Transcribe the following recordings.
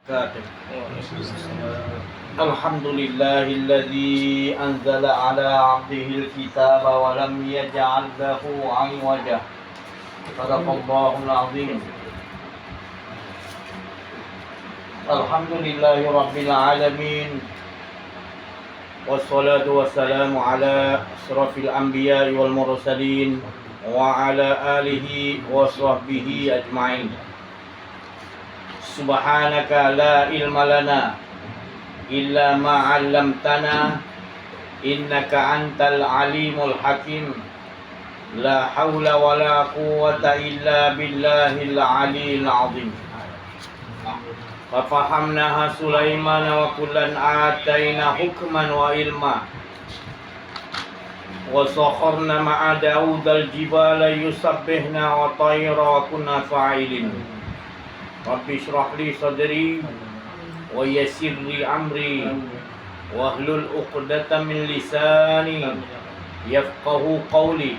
وبركاته. الحمد لله الذي أنزل على عبده الكتاب ولم يجعل له عوجا. صدق الله العظيم. الحمد لله رب العالمين والصلاة والسلام على أشرف الأنبياء والمرسلين وعلى آله وصحبه أجمعين. سبحانك لا علم لنا إلا ما علمتنا إنك أنت العليم الحكيم. لا حول ولا قوة إلا بالله العلي العظيم. ففهمناها سليمان وكلا آتينا حكما وعلما وسخرنا مع داود الجبال يسبحنا وطير وكنا فاعلين. رب اشرح لي صدري ويسر لي أمري واحلل عقدة من لساني يفقه قولي.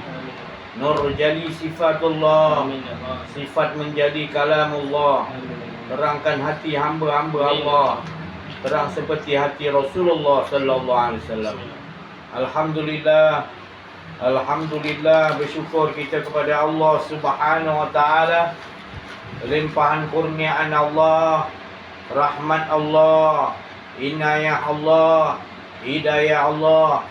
Nurjali sifatullah, sifat menjadi kalamullah. Terangkan hati hamba-hamba Allah, terang seperti hati Rasulullah sallallahu alaihi wasallam. Alhamdulillah, alhamdulillah, bersyukur kita kepada Allah Subhanahu wa taala. Limpahan kurniaan Allah, rahmat Allah, inayah Allah, hidayah Allah,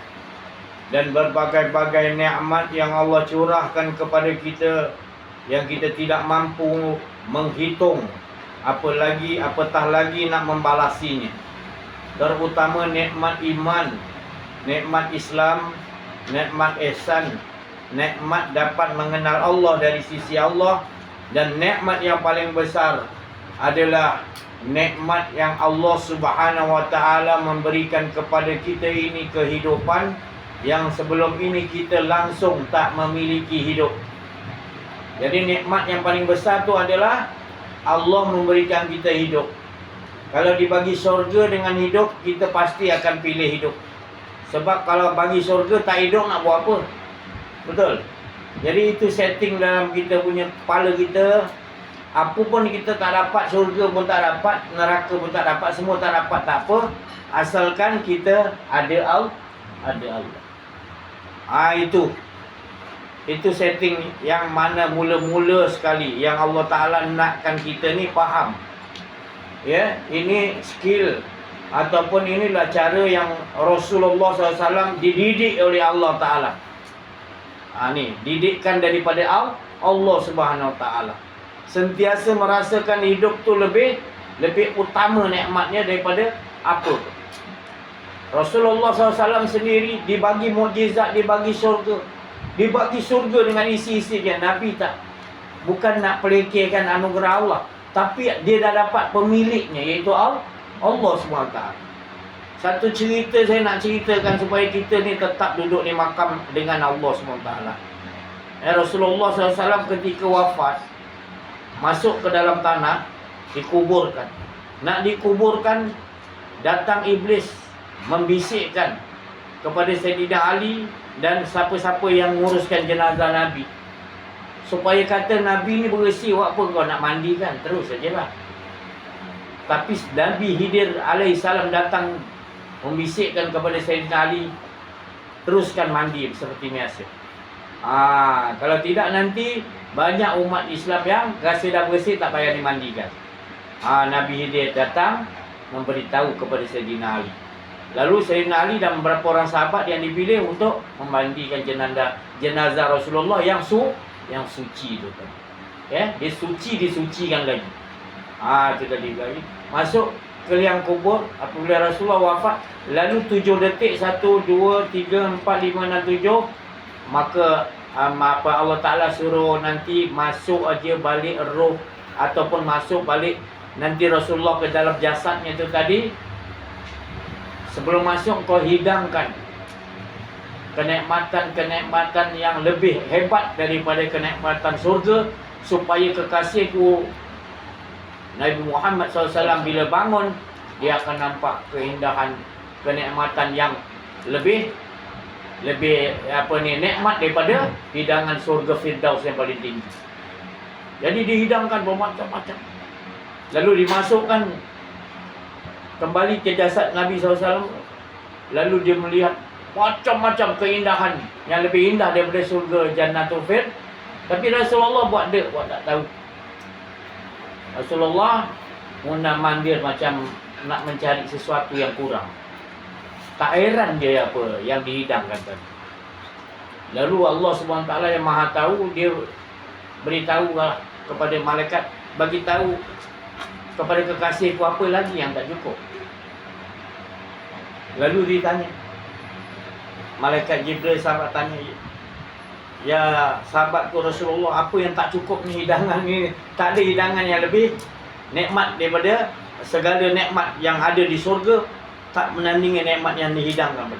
dan berbagai-bagai nikmat yang Allah curahkan kepada kita yang kita tidak mampu menghitung, apatah lagi nak membalasinya. Terutama nikmat iman, nikmat Islam, nikmat ihsan, nikmat dapat mengenal Allah dari sisi Allah, dan nikmat yang paling besar adalah nikmat yang Allah Subhanahu wa taala memberikan kepada kita ini kehidupan yang sebelum ini kita langsung tak memiliki hidup. Jadi nikmat yang paling besar tu adalah Allah memberikan kita hidup. Kalau dibagi syurga dengan hidup, kita pasti akan pilih hidup. Sebab kalau bagi syurga tak hidup nak buat apa? Betul? Jadi itu setting dalam kita punya kepala kita. Apa pun kita tak dapat, syurga pun tak dapat, neraka pun tak dapat, semua tak dapat, tak apa, asalkan kita ada Allah. Itu setting yang mana mula-mula sekali yang Allah Ta'ala nakkan kita ni faham. Ya, ini skill ataupun inilah cara yang Rasulullah SAW dididik oleh Allah Ta'ala. Ni didikkan daripada Allah Subhanahu Wa Ta'ala. Sentiasa merasakan hidup tu lebih utama nikmatnya daripada apa. Rasulullah SAW sendiri dibagi mukjizat, dibagi syurga. Dibagi syurga dengan isi-isi dia. Nabi tak, bukan nak pelekehkan anugerah Allah, tapi dia dah dapat pemiliknya, iaitu Allah SWT. Satu cerita saya nak ceritakan supaya kita ni tetap duduk di makam dengan Allah SWT. Rasulullah SAW ketika wafat, masuk ke dalam tanah, dikuburkan. Nak dikuburkan, datang iblis membisikkan kepada Sayyidina Ali dan siapa-siapa yang menguruskan jenazah Nabi, supaya kata Nabi ni beresi, buat apa kau nak mandikan? Terus sajalah. Tapi Nabi Khidir alaihissalam datang membisikkan kepada Sayyidina Ali, teruskan mandi seperti biasa. Kalau tidak nanti banyak umat Islam yang rasa dah bersih tak payah dimandikan. Nabi Khidir datang memberitahu kepada Sayyidina Ali. Lalu Sayyidina Ali dan beberapa orang sahabat yang dipilih untuk memandikan jenazah Rasulullah yang suci tu. Ya, dia disucikan lagi. Itu tadi lagi. Masuk ke liang kubur apabila Rasulullah wafat, lalu 7 detik 1 2 3 4 5 6 7, maka Allah Ta'ala suruh nanti masuk aja balik roh ataupun masuk balik nanti Rasulullah ke dalam jasadnya tu tadi. Sebelum masuk kau hidangkan kenikmatan yang lebih hebat daripada kenikmatan surga, supaya kekasihku Nabi Muhammad SAW bila bangun, dia akan nampak keindahan, kenikmatan yang lebih nikmat daripada hidangan surga Firdaus yang paling tinggi. Jadi dihidangkan bermacam-macam. Lalu dimasukkan kembali ke jasad Nabi SAW. Lalu dia melihat macam-macam keindahan yang lebih indah daripada surga Jannatul Firdaus. Tapi Rasulullah buat tak tahu. Rasulullah munaman dia macam nak mencari sesuatu yang kurang. Tak heran dia apa yang dihidangkan tadi. Lalu Allah SWT yang Maha Tahu, dia beritahu kepada malaikat, bagi tahu kepada kekasihku apa lagi yang tak cukup. Lalu ditanya, malaikat Jibril sahabat tanya, ya sahabatku Rasulullah, apa yang tak cukup ni hidangan ni? Tak ada hidangan yang lebih nikmat daripada segala nikmat yang ada di surga, tak menandingi nikmat yang dihidangkan.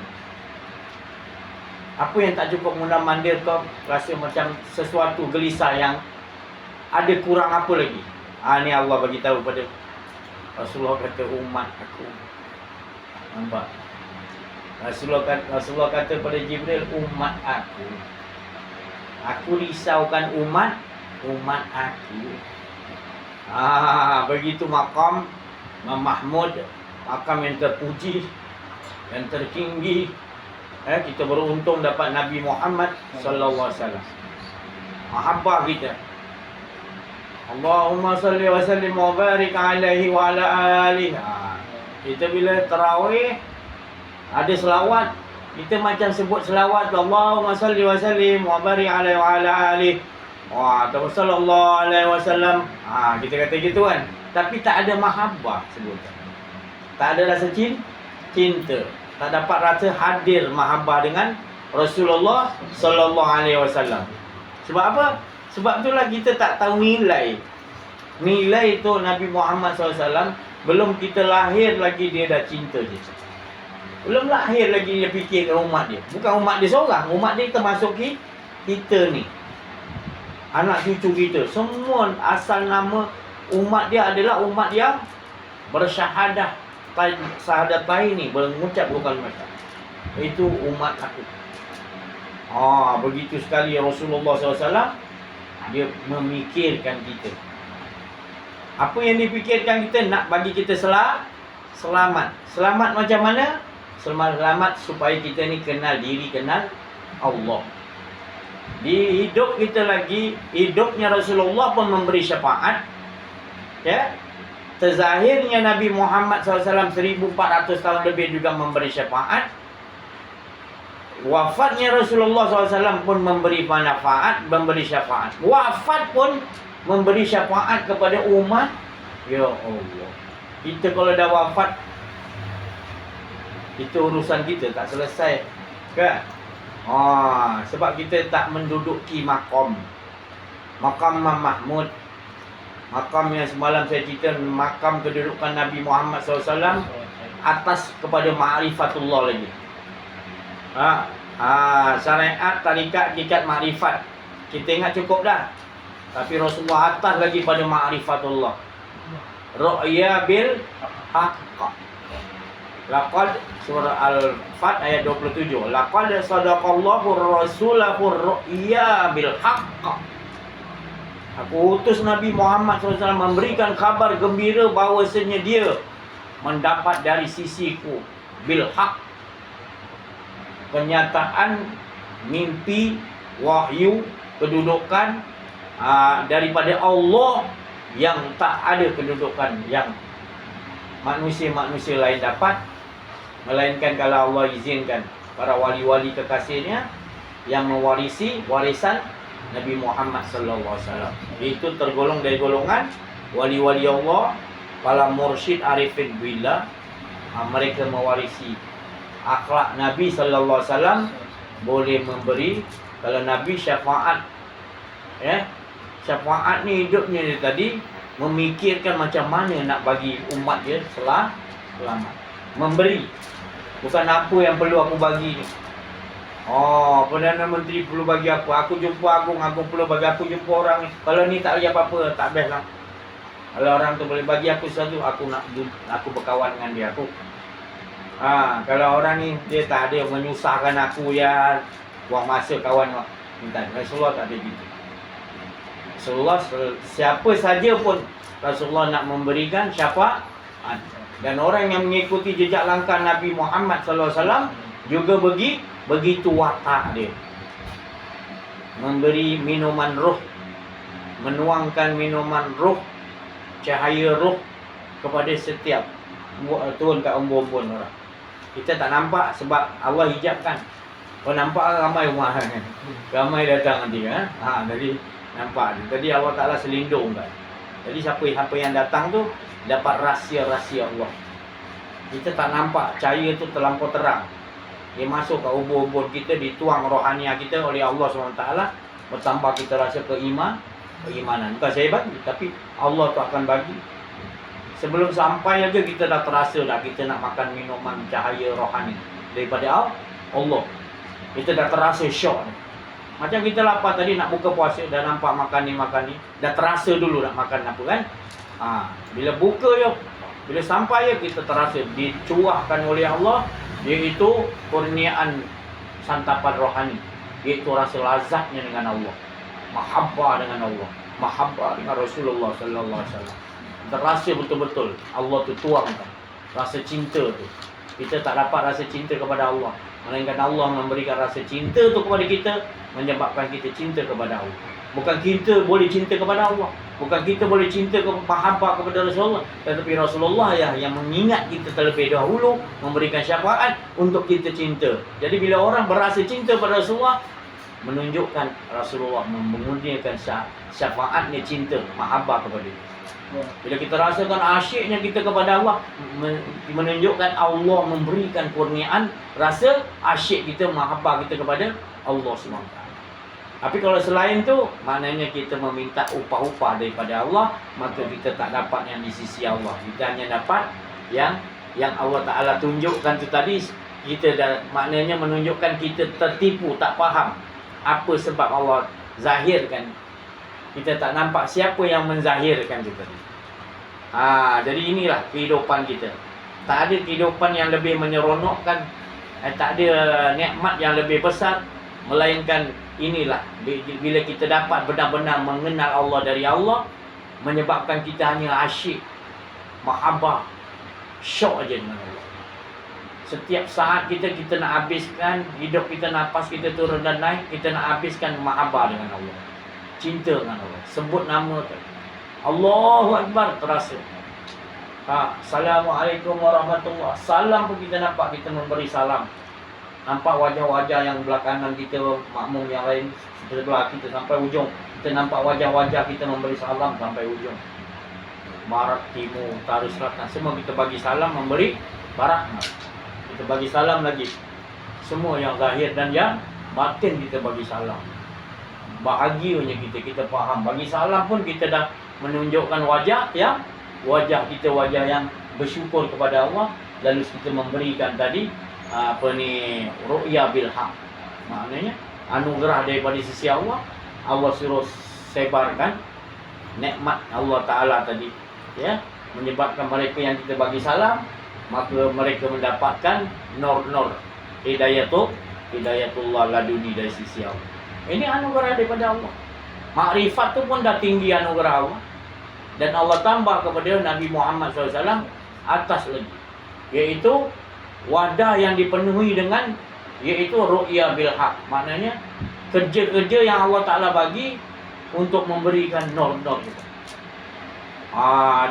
Apa yang tak cukup mula mandir kau rasa macam sesuatu gelisah yang ada kurang apa lagi? Ni Allah bagi tahu pada Rasulullah, kata umat aku. Nampak? Rasulullah kata pada Jibril, umat aku. Aku risaukan umat aku. Begitu makam Mahmud, makam yang terpuji, yang tertinggi. Kita beruntung dapat Nabi Muhammad sallallahu alaihi wasallam. Mahabbah kita. Allahumma salli wa sallim wa barik alaihi wa ala alihi. Kita bila tarawih ada selawat, kita macam sebut selawat, Allahumma salli wa sallim wa barik alaihi wa ala alihi. Sallallahu alaihi wasallam. Kita kata gitu kan. Tapi tak ada mahabbah sebutan. Tak ada rasa cinta. Tak dapat rasa hadir mahabbah dengan Rasulullah sallallahu alaihi wasallam. Sebab apa? Sebab itulah kita tak tahu nilai. Nilai tu Nabi Muhammad SAW. Belum kita lahir lagi dia dah cinta dia. Belum lahir lagi dia fikir umat dia. Bukan umat dia seorang, umat dia termasuk kita ni. Anak cucu kita, semua asal nama umat dia adalah umat yang bersyahadah, syahadatain ni, mengucap dua kalimat. Itu umat aku. Begitu sekali Rasulullah SAW, dia memikirkan kita. Apa yang dipikirkan kita? Nak bagi kita selamat. Selamat macam mana? Selamat supaya kita ni kenal diri, kenal Allah. Di hidup kita lagi, hidupnya Rasulullah pun memberi syafaat. Ya, terzahirnya Nabi Muhammad SAW 1400 tahun lebih juga memberi syafaat. Wafatnya Rasulullah SAW pun memberi manfaat, memberi syafaat. Wafat pun memberi syafaat kepada umat. Ya Allah, kita kalau dah wafat, itu urusan kita tak selesai kan? Sebab kita tak menduduki makam Mahmud. Makam yang semalam saya cerita, makam kedudukan Nabi Muhammad SAW atas kepada ma'rifatullah lagi. Syariat, tarikat, hakikat, ma'rifat kita ingat cukup dah. Tapi Rasulullah atas lagi pada ma'rifatullah. Ru'ya bil haqq. Laqad surah Al-Fat ayat 27. Laqad sadaqallahu rasulahu ru'ya bil haqq. Aku utus Nabi Muhammad SAW memberikan kabar gembira bahawasanya dia mendapat dari sisiku bil haqq, kenyataan, mimpi, wahyu, kedudukan daripada Allah yang tak ada kedudukan yang manusia-manusia lain dapat, melainkan kalau Allah izinkan para wali-wali kekasihnya yang mewarisi warisan Nabi Muhammad sallallahu alaihi wasallam. Itu tergolong dari golongan wali-wali Allah, para mursyid arifin billah. Mereka mewarisi akhlak Nabi sallallahu alaihi wasallam, boleh memberi. Kalau Nabi syafaat, syafaat ni hidupnya dia tadi memikirkan macam mana nak bagi umat dia selamat. Memberi, bukan apa yang perlu aku bagi ni. Perdana Menteri perlu bagi aku jumpa Agung perlu bagi aku jumpa orang ni. Kalau ni tak bagi apa-apa, tak best lah. Kalau orang tu boleh bagi aku sesuatu, aku berkawan dengan dia. Kalau orang ni dia tak ada menyusahkan aku, ya buang masa kawan minta. Rasulullah tak ada gitu. Rasulullah siapa saja pun Rasulullah nak memberikan syafaat. Dan orang yang mengikuti jejak langkah Nabi Muhammad SAW juga begitu watak dia. Memberi minuman ruh, menuangkan minuman ruh, cahaya ruh kepada setiap turun kat umbun-umbun orang. Kita tak nampak sebab Allah hijabkan. Kalau nampak ramai rumah kan. Ramai datang nanti kan. Jadi nampak. Jadi Allah Taala selindung kan. Jadi siapa yang datang tu dapat rahsia-rahsia Allah. Kita tak nampak, cahaya tu terlampau terang. Dia masuk ke ubun-ubun kita, dituang rohaniah kita oleh Allah SWT. Bertambah kita rasa keimanan. Bukan saya bagi, tapi Allah tu akan bagi. Sebelum sampai aja kita dah terasa dah kita nak makan minuman cahaya rohani daripada Allah. Kita dah terasa syok. Macam kita lapar tadi nak buka puasa, dah nampak makan ni. Dah terasa dulu nak makan apa kan. Bila buka ya, bila sampai ya kita terasa dicuahkan oleh Allah, iaitu kurniaan santapan rohani, iaitu rasa lazatnya dengan Allah, mahabbah dengan Allah, mahabbah dengan Rasulullah sallallahu alaihi wasallam. Terasa betul-betul Allah tu tuangkan rasa cinta tu. Kita tak dapat rasa cinta kepada Allah, melainkan Allah memberikan rasa cinta tu kepada kita, menyebabkan kita cinta kepada Allah. Bukan kita boleh cinta kepada Allah, bukan kita boleh cinta mahabbah kepada Rasulullah, tetapi Rasulullah yang mengingat kita terlebih dahulu, memberikan syafaat untuk kita cinta. Jadi bila orang berasa cinta pada Rasulullah, menunjukkan Rasulullah mengurniakan syafaatnya cinta, mahabbah kepada dia. Bila kita rasakan asyiknya kita kepada Allah, menunjukkan Allah memberikan kurniaan rasa asyik kita, mahabbah kita kepada Allah SWT. Tapi kalau selain tu, maknanya kita meminta upah-upah daripada Allah, maka kita tak dapat yang di sisi Allah. Kita hanya dapat yang Allah Ta'ala tunjukkan tu tadi. Kita dah, maknanya menunjukkan kita tertipu, tak faham apa sebab Allah zahirkan. Kita tak nampak siapa yang menzahirkan kita. Jadi inilah kehidupan kita. Tak ada kehidupan yang lebih menyeronokkan, tak ada nikmat yang lebih besar, melainkan inilah bila kita dapat benar-benar mengenal Allah dari Allah, menyebabkan kita hanya asyik, mahabbah, syok aja dengan Allah. Setiap saat kita nak habiskan, hidup kita, nafas kita turun dan naik, kita nak habiskan mahabbah dengan Allah, cinta dengan Allah. Sebut nama tu, Allahu Akbar, terasa. Assalamualaikum warahmatullahi. Salam pun kita nampak, kita memberi salam. Nampak wajah-wajah yang belakangan kita, makmum yang lain sebelah kita sampai ujung. Kita nampak wajah-wajah kita memberi salam sampai ujung. Barat, timur, utara, selatan, semua kita bagi salam, memberi barat. Kita bagi salam lagi. Semua yang zahir dan yang batin kita bagi salam. Bahagianya kita faham. Bagi salam pun kita dah menunjukkan wajah kita, wajah yang bersyukur kepada Allah. Lalu kita memberikan tadi ru'ya bil haq, maknanya anugerah daripada sisi Allah. Allah suruh sebarkan nikmat Allah Ta'ala tadi, ya, menyebabkan mereka yang kita bagi salam, maka mereka mendapatkan nur-nur hidayatullah laduni dari sisi Allah. Ini anugerah daripada Allah. Makrifat tu pun dah tinggi anugerah Allah. Dan Allah tambah kepada Nabi Muhammad SAW atas lagi, iaitu wadah yang dipenuhi dengan, iaitu ru'ya bil haq, maknanya kerja-kerja yang Allah Ta'ala bagi untuk memberikan nur-nur kita.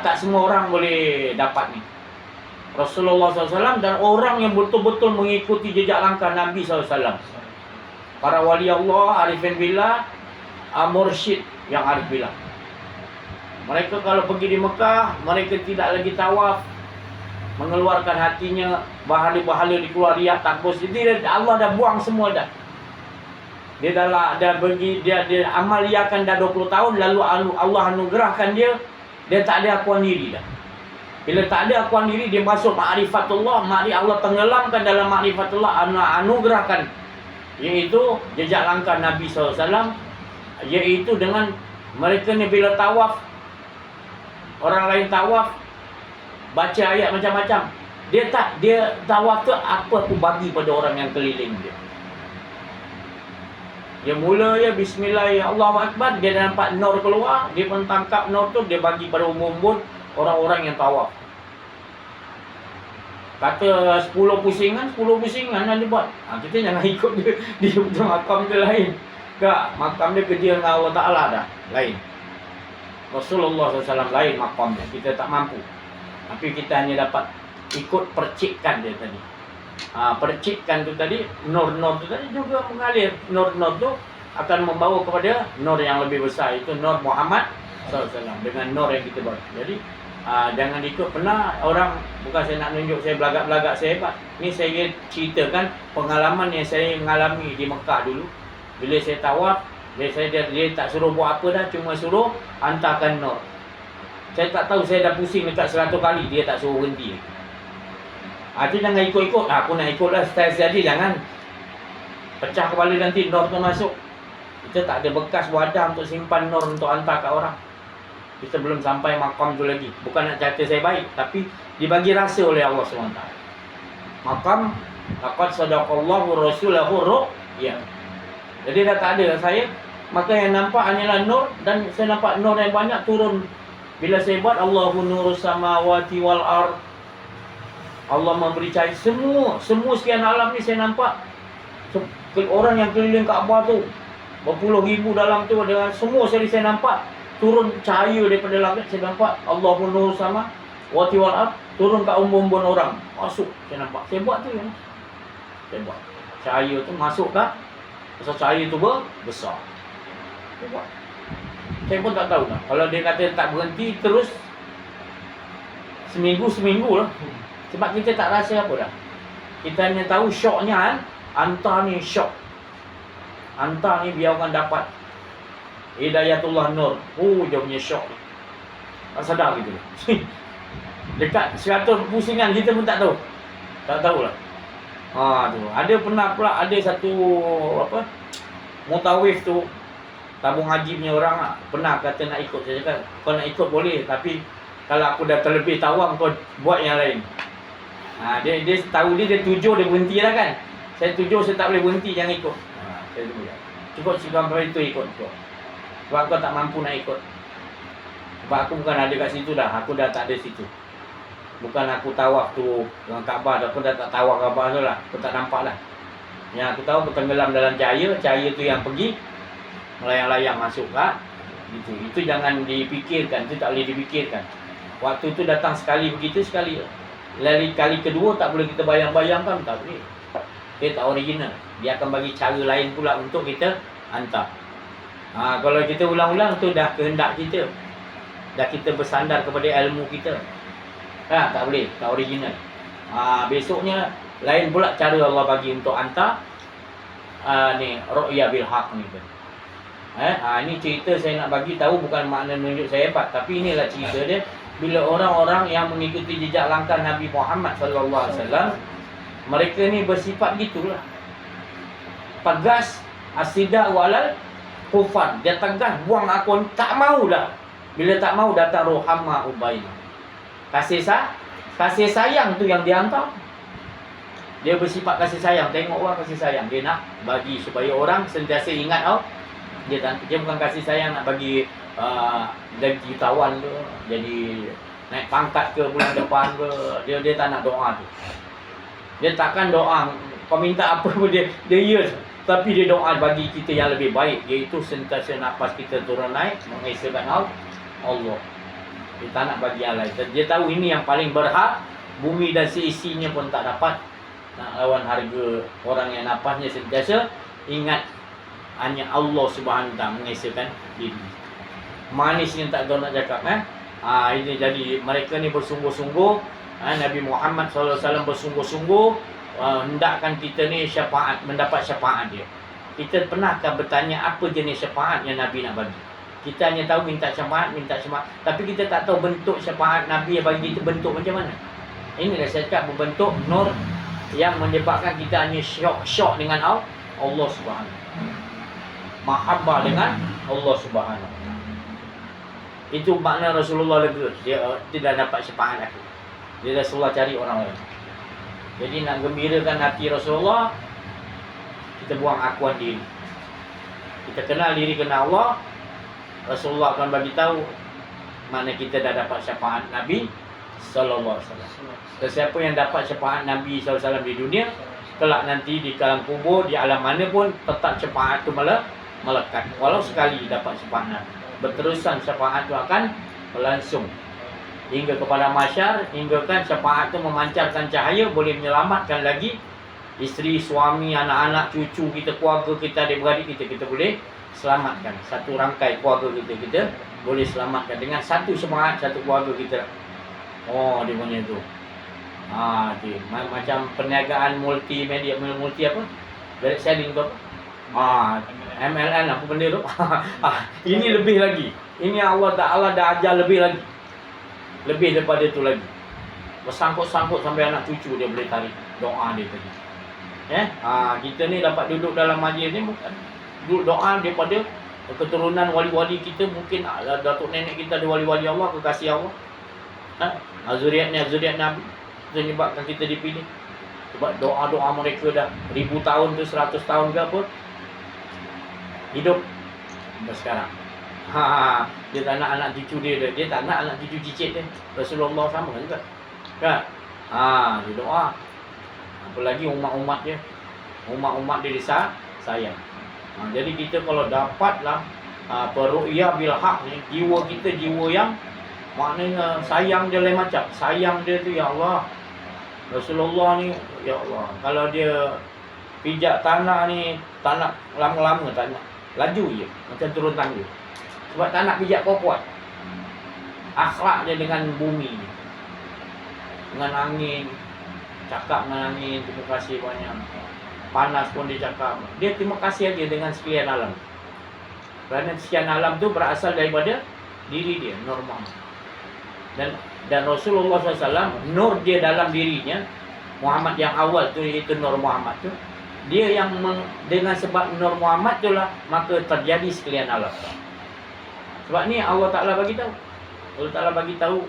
Tak semua orang boleh dapat ni. Rasulullah SAW dan orang yang betul-betul mengikuti jejak langkah Nabi SAW, para wali Allah, arifin billah, mursyid yang arif billah, mereka kalau pergi di Mekah, mereka tidak lagi tawaf, mengeluarkan hatinya, bahala-bahala dikeluar, riak, takbus. Jadi Allah dah buang semua dah. Dia dah pergi, dia amaliakan dah 20 tahun, lalu Allah anugerahkan dia tak ada akuan diri dah. Bila tak ada akuan diri, dia masuk ma'rifatullah, Allah tenggelamkan dalam ma'rifatullah, anugerahkan, iaitu jejak langkah Nabi SAW, iaitu dengan mereka ni bila tawaf, orang lain tawaf, baca ayat macam-macam, dia tawaf tu apa tu bagi pada orang yang keliling dia. Dia mula ya bismillah, ya Allahu Akbar, dia nampak nur keluar, dia pun tangkap nur tu, dia bagi pada umum-umum orang-orang yang tawaf. Kata 10 pusingan lah dia buat. Kita jangan ikut dia. Dia betul makam dia lain. Tak, makam dia kerja dengan Allah Ta'ala dah. Lain. Rasulullah SAW lain makamnya. Kita tak mampu. Tapi kita hanya dapat ikut percikkan dia tadi. Percikkan tu tadi, nur-nur tu tadi juga mengalir. Nur-nur tu akan membawa kepada nur yang lebih besar. Itu nur Muhammad SAW. Dengan nur yang kita buat. Jadi, jangan ikut. Pernah orang, bukan saya nak tunjuk saya belagak-belagak saya hebat. Ni saya ceritakan pengalaman yang saya mengalami di Mekah dulu. Bila saya tawaf, dia tak suruh buat apa dah, cuma suruh hantarkan nur. Saya tak tahu, saya dah pusing dekat 100 kali, dia tak suruh berhenti. Itu jangan ikut-ikut. Aku nak ikut lah style jadi, jangan pecah kepala nanti nur tu masuk. Kita tak ada bekas wadah untuk simpan nur untuk hantar kat orang. Kita belum sampai makam tu lagi. Bukan nak kata saya baik, tapi dibagi rasa oleh Allah SWT. Makam, laqad sadaqallahu rasulahu ru'ya. Jadi dah tak ada saya. Maka yang nampak hanyalah nur. Dan saya nampak nur yang banyak turun. Bila saya buat Allahu nurus samawati wal ard. Allah memberi cahaya. Semua sekian alam ni saya nampak. Orang yang keliling Kaabah tu, berpuluh ribu dalam tu, dengan semua sekali saya nampak turun cahaya daripada langit. Saya nampak Allahu nurus samawati wal ard. Turun kat umbun-umbun orang. Masuk saya nampak. Saya buat tu ya. Saya buat. Cahaya tu masuk kat. Pasal cahaya tu besar. Saya pun tak tahu lah. Kalau dia kata tak berhenti terus seminggu lah. Sebab kita tak rasa apa dah. Kita hanya tahu syoknya kan. Hantar ni syok. Hantar ni biar orang dapat Hidayatullah Nur. Dia punya syok. Tak sadar gitu. Dekat 100 pusingan kita pun tak tahu. Tak tahulah. Tu. Ada pernah pula ada satu mutawif tu, tabung haji punya orang lah. Pernah kata nak ikut. Saya cakap, kau nak ikut boleh, tapi kalau aku dah terlebih tawang, kau buat yang lain. Dia tahu dia tujuh, dia berhenti lah kan. Saya tujuh, saya tak boleh berhenti, jangan ikut. Saya cukup sampai itu ikut. Sebab kau tak mampu nak ikut. Sebab aku bukan ada kat situ dah. Aku dah tak ada situ. Bukan aku tawaf tu dengan Kaabah, aku dah tak tawaf Kaabah tu lah. Aku tak nampak lah. Yang aku tahu aku tenggelam dalam cahaya. Cahaya tu yang pergi melayang-layang masuk kat gitu. Itu jangan dipikirkan. Itu tak boleh dipikirkan. Waktu tu datang sekali begitu, sekali lalu kali kedua tak boleh kita bayang-bayangkan. Tak boleh. Dia tak original. Dia akan bagi cara lain pula untuk kita hantar. Kalau kita ulang-ulang tu dah kehendak kita. Dah kita bersandar kepada ilmu kita. Tak boleh, tak original. Besoknya lain pula cara Allah bagi untuk hantar ni ru'ya bil haq ni. Ini cerita saya nak bagi tahu, bukan makna menunjuk saya hebat, tapi inilah cerita dia. Bila orang-orang yang mengikuti jejak langkah Nabi Muhammad sallallahu alaihi wasallam, mereka ni bersifat gitulah. Tegas, asidah walal kufar. Dia tegas, buang akun, tak mau dah. Bila tak mau datang rohama ubainah. Kasih sayang tu yang dia hantar. Dia bersifat kasih sayang. Tengok orang kasih sayang. Dia nak bagi supaya orang sentiasa ingat dia bukan kasih sayang nak bagi jadi jutawan ke, jadi naik pangkat ke bulan depan ke. Dia tak nak doa tu. Dia takkan doa kau minta apa pun dia ya. Tapi dia doa bagi kita yang lebih baik, iaitu sentiasa nafas kita turun naik mengesahkan Allah. Dia tak nak bagi yang lain. Dia tahu ini yang paling berhak. Bumi dan seisinya pun tak dapat nak lawan harga orang yang nafasnya sentiasa ingat hanya Allah Subhanahu Wa Taala, mengesahkan diri. Manisnya tak tahu nak cakap ini jadi mereka ni bersungguh-sungguh. Nabi Muhammad SAW bersungguh-sungguh hendakkan kita ni syafaat, mendapat syafaat dia. Kita pernahkah bertanya apa jenis syafaat yang Nabi nak bagi? Kita hanya tahu minta syafaat. Tapi kita tak tahu bentuk syafaat Nabi yang bagi kita bentuk macam mana. Inilah saya cakap berbentuk nur yang menyebabkan kita hanya syok dengan Allah Subhanahu. Mahabbah dengan Allah Subhanahu. Itu makna Rasulullah lega. Dia tidak dapat syafaat aku. Dia Rasulullah cari orang lain. Jadi nak gembirakan hati Rasulullah, kita buang akuan diri. Kita kenal diri, kenal Allah. Rasulullah akan bagi tahu mana kita dah dapat syafaat Nabi. sallallahu alaihi wasallam. Sesiapa yang dapat syafaat Nabi sallallahu alaihi wasallam di dunia, kelak nanti di dalam kubur, di alam mana pun tetap syafaat itu melekat. Walau sekali dapat syafaat Nabi, berterusan syafaat itu akan berlangsung hingga kepada masyar, hingga kan syafaat itu memancarkan cahaya, boleh menyelamatkan lagi isteri, suami, anak-anak, cucu kita, keluarga kita, adik-beradik kita boleh selamatkan. Satu rangkai keluarga kita boleh selamatkan dengan satu semangat satu keluarga kita. Oh, dia punya tu. Macam perniagaan multimedia, multi apa? Direct selling tu apa? MLM apa benda tu? Ini lebih lagi. Ini Allah Ta'ala dah ajar lebih lagi. Lebih daripada tu lagi. Bersangkut-sangkut sampai anak cucu dia boleh tarik doa dia tadi. Kita ni dapat duduk dalam majlis ni bukan duduk doa daripada keturunan wali-wali kita, mungkin datuk nenek kita ada wali-wali Allah, kekasih Allah. Zuriat Nabi menyebabkan kita dipilih. Sebab doa-doa mereka dah 1000 tahun tu, 100 tahun ke apa, hidup sampai sekarang. Dia tak nak anak cucu dia tak nak anak cucu cicit dia. Rasulullah sama juga. Kan? Dia doa. Apalagi umat-umat dia. Umat-umat dia sayang. Jadi kita kalau dapatlah peru'yah bil haq ni, jiwa kita jiwa yang maknanya sayang dia lain macam. Sayang dia tu, ya Allah, Rasulullah ni, ya Allah, kalau dia pijak tanah ni, tak nak lama-lama, tak nak laju je, macam turun tangga. Sebab tak nak pijak kuat-kuat. Akhlak dia dengan bumi ni, dengan angin, cakap dengan angin, terima kasih banyak. Panas pun dia cakap, dia terima kasih aja dengan sekalian alam. Kerana sekian alam tu berasal daripada diri dia, normal. Dan Rasulullah SAW, nur dia dalam dirinya, Muhammad yang awal tu, iaitu Nur Muhammad tu, dia yang dengan sebab Nur Muhammad tu lah, maka terjadi sekalian alam. Sebab ni Allah Ta'ala bagi tahu. Allah Ta'ala bagi tahu,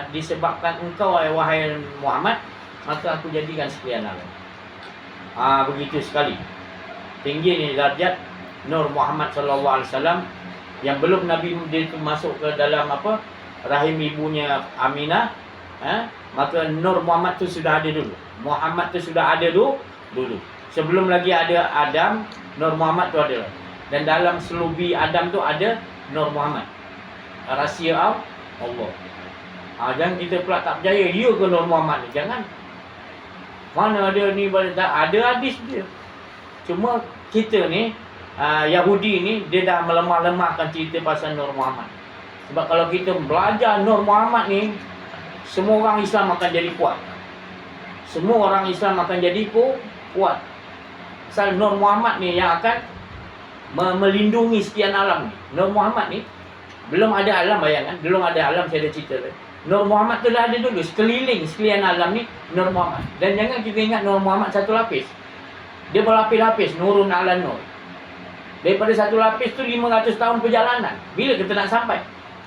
disebabkan engkau wahai Muhammad, maka aku jadikan sekalian alam. Begitu sekali tinggi ni darjat Nur Muhammad sallallahu alaihi wasallam, yang belum Nabi dia tu masuk ke dalam apa rahim ibunya Aminah, maka Nur Muhammad tu sudah ada dulu. Muhammad tu sudah ada dulu. Sebelum lagi ada Adam, Nur Muhammad tu ada. Dan dalam selubi Adam tu ada Nur Muhammad. Rahsia Allah. Jangan kita pula tak percaya dia ke Nur Muhammad ni. Jangan. Mana ada ni, ada hadis dia. Cuma kita ni Yahudi ni, dia dah melemah-lemahkan cerita pasal Nur Muhammad. Sebab kalau kita belajar Nur Muhammad ni, semua orang Islam akan jadi kuat. Semua orang Islam akan jadi kuat. Pasal Nur Muhammad ni yang akan melindungi sekian alam ni. Nur Muhammad ni belum ada alam, bayangkan. Belum ada alam, saya ada cerita tadi. Nur Muhammad tu dah ada dulu. Sekalian alam ni Nur Muhammad. Dan jangan kita ingat Nur Muhammad satu lapis. Dia berlapis-lapis, nurun ala nur. Daripada satu lapis tu 500 tahun perjalanan. Bila kita nak sampai?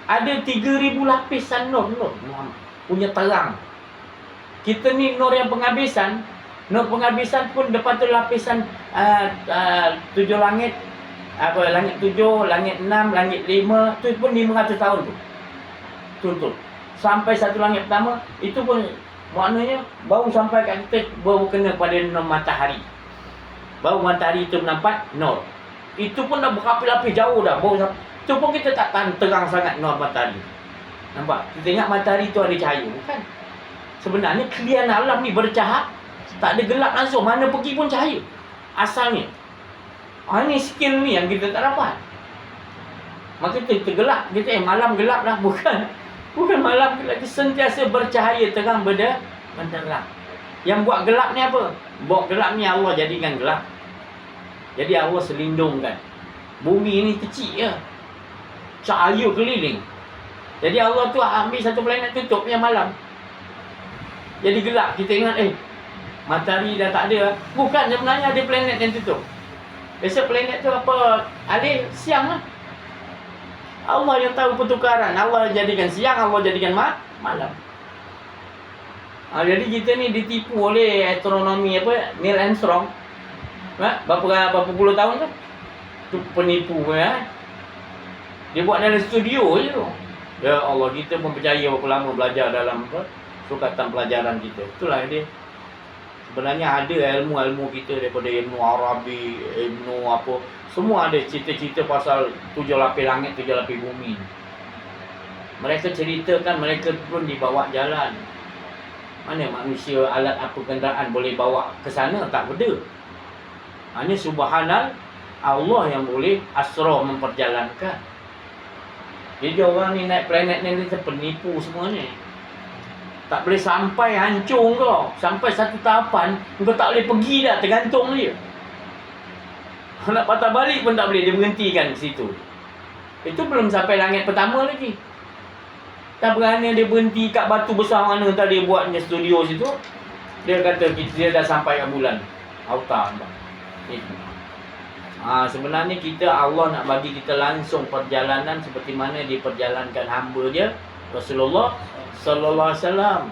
Ada 3000 lapisan nur Muhammad punya terang. Kita ni nur yang penghabisan. Nur penghabisan pun depan tu lapisan 7 langit. Langit 7, langit 6, langit 5. Tu pun 500 tahun tu. Tutup. Sampai satu langit pertama, itu pun maknanya baru sampai kat kita, baru kena pada nur matahari. Baru matahari itu nampak nur. Itu pun dah berlapis-lapis jauh dah. Baru itu pun kita tak tahan terang sangat nur matahari. Nampak? Kita ingat matahari itu ada cahaya. Bukan. Sebenarnya kalian alam ni bercahaya. Tak ada gelap langsung. Mana pergi pun cahaya. Asalnya. Ini skill ni yang kita tak dapat. Maka kita gelap. Kita malam gelap lah. Bukan malam gelap. Dia sentiasa bercahaya terang benderang. Yang buat gelap ni apa? Buat gelap ni Allah jadikan gelap. Jadi Allah selindungkan. Bumi ni kecil je. Cahaya keliling. Jadi Allah tu ambil satu planet tutup yang malam. Jadi gelap. Kita ingat matahari dah tak ada. Bukan, sebenarnya ada planet yang tutup. Biasa planet tu apa? Ada siang lah. Allah yang tahu pertukaran. Allah jadikan siang, Allah jadikan malam. Jadi kita ni ditipu oleh astronomi apa? Neil Armstrong. Berapa puluh tahun tu? Tu penipu ya. Dia buat dalam studio je tu. Ya Allah, kita pun percaya berapa lama belajar dalam sukatan pelajaran kita. Itulah dia. Sebenarnya ada ilmu-ilmu kita daripada ilmu Arabi, ilmu apa, semua ada cerita-cerita pasal 7 lapis langit, 7 lapis bumi. Mereka ceritakan mereka pun dibawa jalan. Mana manusia alat apa kenderaan boleh bawa ke sana, tak ada. Hanya subhanal Allah yang boleh asra memperjalankan. Jadi orang ni naik planet ni penipu semua ni. Tak boleh sampai, hancur kau. Sampai satu tahapan kau tak boleh pergi dah, tergantung dia. Nak patah balik pun tak boleh, dia berhentikan di situ. Itu belum sampai langit pertama lagi. Tak berani dia berhenti kat batu besar mana tadi dia buatnya studio situ. Dia kata dia dah sampai ke bulan. Auta. Itu. Sebenarnya kita, Allah nak bagi kita langsung perjalanan seperti mana diperjalankan hamba dia Rasulullah sallallahu alaihi wasallam.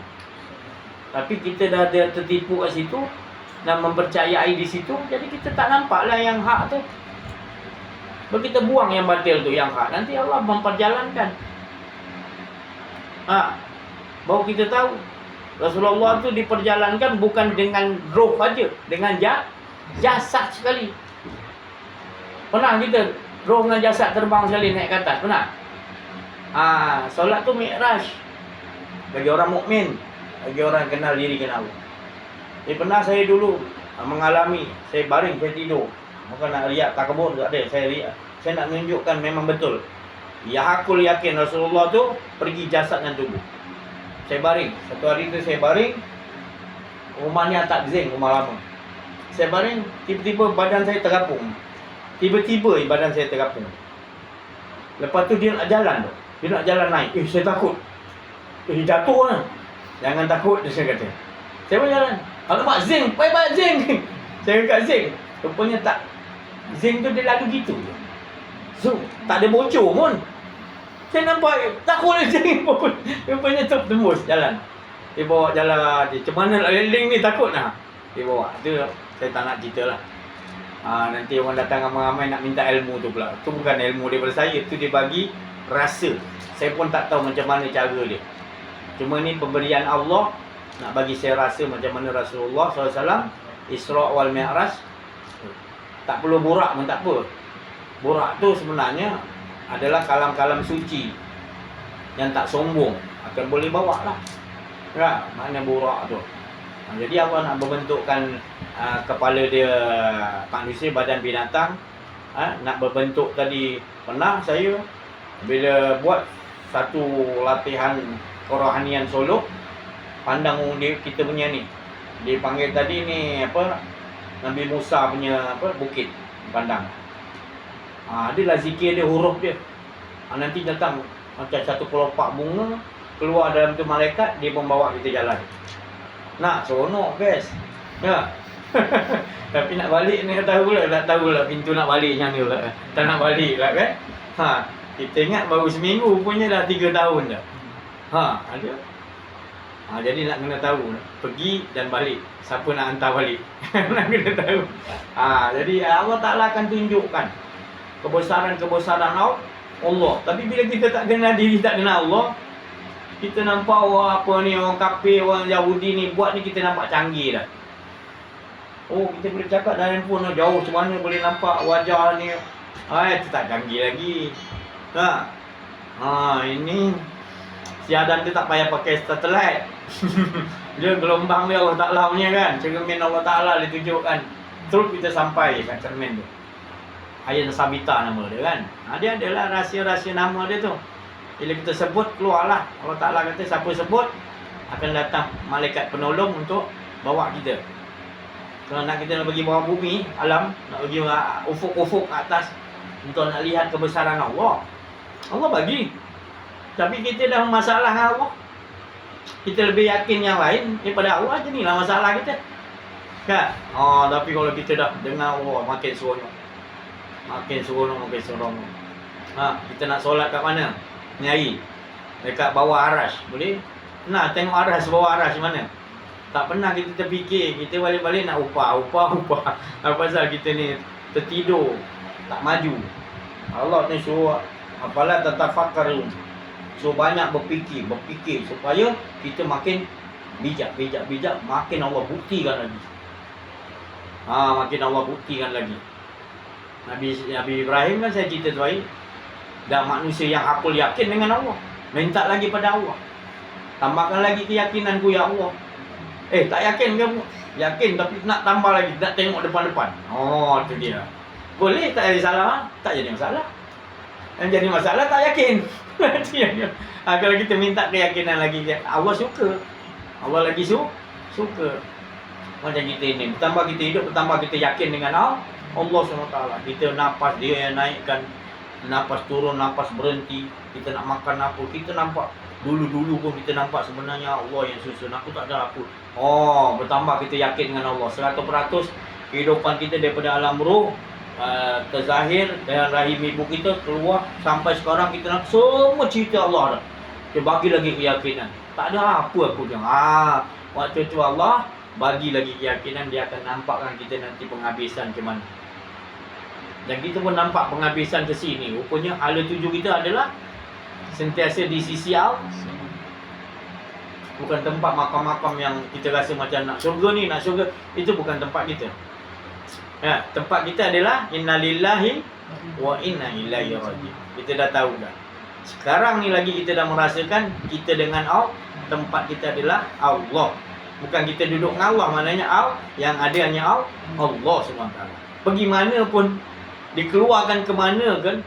Tapi kita dah tertipu kat situ dan mempercayai di situ, jadi kita tak nampaklah yang hak tu. Kalau kita buang yang batil tu, yang hak, nanti Allah memperjalankan. Baru kita tahu Rasulullah tu diperjalankan bukan dengan roh aja, dengan jasad sekali. Pernah kita roh dengan jasad terbang sekali naik ke atas? Pernah? Solat tu mi'raj bagi orang mukmin, bagi orang kenal diri kenal Allah. Pernah saya dulu mengalami, saya baring, saya tidur. Bukan nak riak takabur, tak ada. Saya riak. Saya nak menunjukkan memang betul. Ya, aku yakin Rasulullah tu pergi jasad dan tubuh. Saya baring. Satu hari tu saya baring. Rumahnya tak zen, rumah lama. Saya baring, tiba-tiba badan saya terapung. Tiba-tiba badan saya terapung. Lepas tu dia nak jalan tu. Dia nak jalan naik. Saya takut. Jatuh lah. Jangan takut, dia kata. Saya pun jalan. Alamak, zinc. Baik-baik zinc. Saya kat zinc. Rupanya tak. Zinc tu dia lalu gitu je. So, tak ada bocor pun. Saya nampak, takut dia zinc pun. Rupanya tu tembus jalan. Dia bawa jalan. Macam mana nak link ni, takut lah. Dia bawa. Tu saya tak nak cerita lah. Nanti orang datang ramai-ramai nak minta ilmu tu pula. Tu bukan ilmu daripada saya, tu dia bagi rasa. Saya pun tak tahu macam mana cara dia. Cuma ni pemberian Allah nak bagi saya rasa macam mana Rasulullah SAW Isra' wal Mi'raj. Tak perlu borak pun tak apa. Borak tu sebenarnya adalah kalam-kalam suci yang tak sombong, akan boleh bawa lah. Ya, mana borak tu. Jadi Allah nak berbentukkan kepala dia manusia, badan binatang. Nak berbentuk tadi. Pernah saya bila buat satu latihan kerohanian solo, pandang dia, kita punya ni. Dia panggil tadi ni apa, Nabi Musa punya apa, bukit pandang. Adalah zikir dia, huruf dia. Nanti datang macam satu kelopak bunga keluar dalam tu malaikat, dia membawa kita jalan. Nak seronok guys. Ya. Tapi nak balik ni tahu lah pintu nak balik macam mana lah. Tak nak balik lah kan. Kita ingat baru seminggu punya dah 3 tahun dah. Ada. Jadi nak kena tahu pergi dan balik. Siapa nak hantar balik. Nak kena tahu. Jadi Allah Ta'ala akan tunjukkan kebesaran-kebesaran Allah. Tapi bila kita tak kenal diri, tak kenal Allah, kita nampak orang apa ni, orang kafir, orang Yahudi ni buat ni, kita nampak canggih dah. Kita boleh cakap dalam handphone jauh macam mana boleh nampak wajah ni. Itu tak canggih lagi. Ini si Adam tu tak payah pakai satelit. Dia gelombang dia Allah Ta'ala punya kan. Cermin Allah Ta'ala dia tunjukkan. Terus kita sampai kat cermin tu. Ayat Sabita nama dia kan. Dia adalah rahsia-rahsia nama dia tu. Bila kita sebut, keluarlah. Allah Ta'ala kata siapa sebut, akan datang malaikat penolong untuk bawa kita. Kalau nak kita nak pergi bawah bumi, alam, nak pergi ufuk-ufuk atas untuk nak lihat kebesaran Allah, Allah bagi. Tapi kita dah masalah Allah. Kita lebih yakin yang lain daripada Allah. Je ni lah masalah kita kan. Tapi kalau kita dah dengar Allah, makin seronok. Makin seronok. Kita nak solat kat mana? Nyai dekat bawah aras, boleh? Nak tengok aras, bawah aras mana? Tak pernah kita terfikir. Kita balik-balik nak upah. Apa pasal kita ni tertidur, tak maju. Allah ni suruh apalah tatafakkarun. So banyak berfikir supaya kita makin bijak, makin Allah buktikan lagi. Makin Allah buktikan lagi. Nabi Ibrahim kan saya cerita tu hari, dah manusia yang hakul yakin dengan Allah, minta lagi pada Allah, tambahkan lagi keyakinanku ya Allah. Tak yakin ke? Yakin tapi nak tambah lagi, nak tengok depan-depan. Tu dia. Boleh, tak ada salah, tak jadi masalah. Yang jadi masalah tak yakin. Kalau kita minta keyakinan lagi, Allah suka. Allah lagi suka. Macam kita ini, bertambah kita hidup, bertambah kita yakin dengan Allah SWT. Kita nafas dia yang naikkan, nafas turun, nafas berhenti. Kita nak makan apa, kita nampak. Dulu pun kita nampak sebenarnya Allah yang susun, aku tak ada apa. Bertambah kita yakin dengan Allah 100%. Kehidupan kita daripada alam roh terzahir dalam rahim ibu kita, keluar sampai sekarang, kita nak semua cerita Allah dah. Dia bagi lagi keyakinan. Tak ada apa aku bilang. Waktu tu Allah bagi lagi keyakinan, dia akan nampakkan kita nanti penghabisan ke mana. Dan kita pun nampak penghabisan ke sini. Rupanya hala tuju kita adalah sentiasa di sisi Allah. Bukan tempat makam-makam yang kita rasa macam nak syurga ni, nak syurga. Itu bukan tempat kita. Tempat kita adalah inna lillahi wa inna ilaihi raji'un. Kita dah tahu dah. Sekarang ni lagi kita dah merasakan kita dengan Allah. Tempat kita adalah Allah. Bukan kita duduk dengan Allah. Maknanya Allah yang ada hanya Allah SWT. Pergi mana pun, dikeluarkan ke mana kan,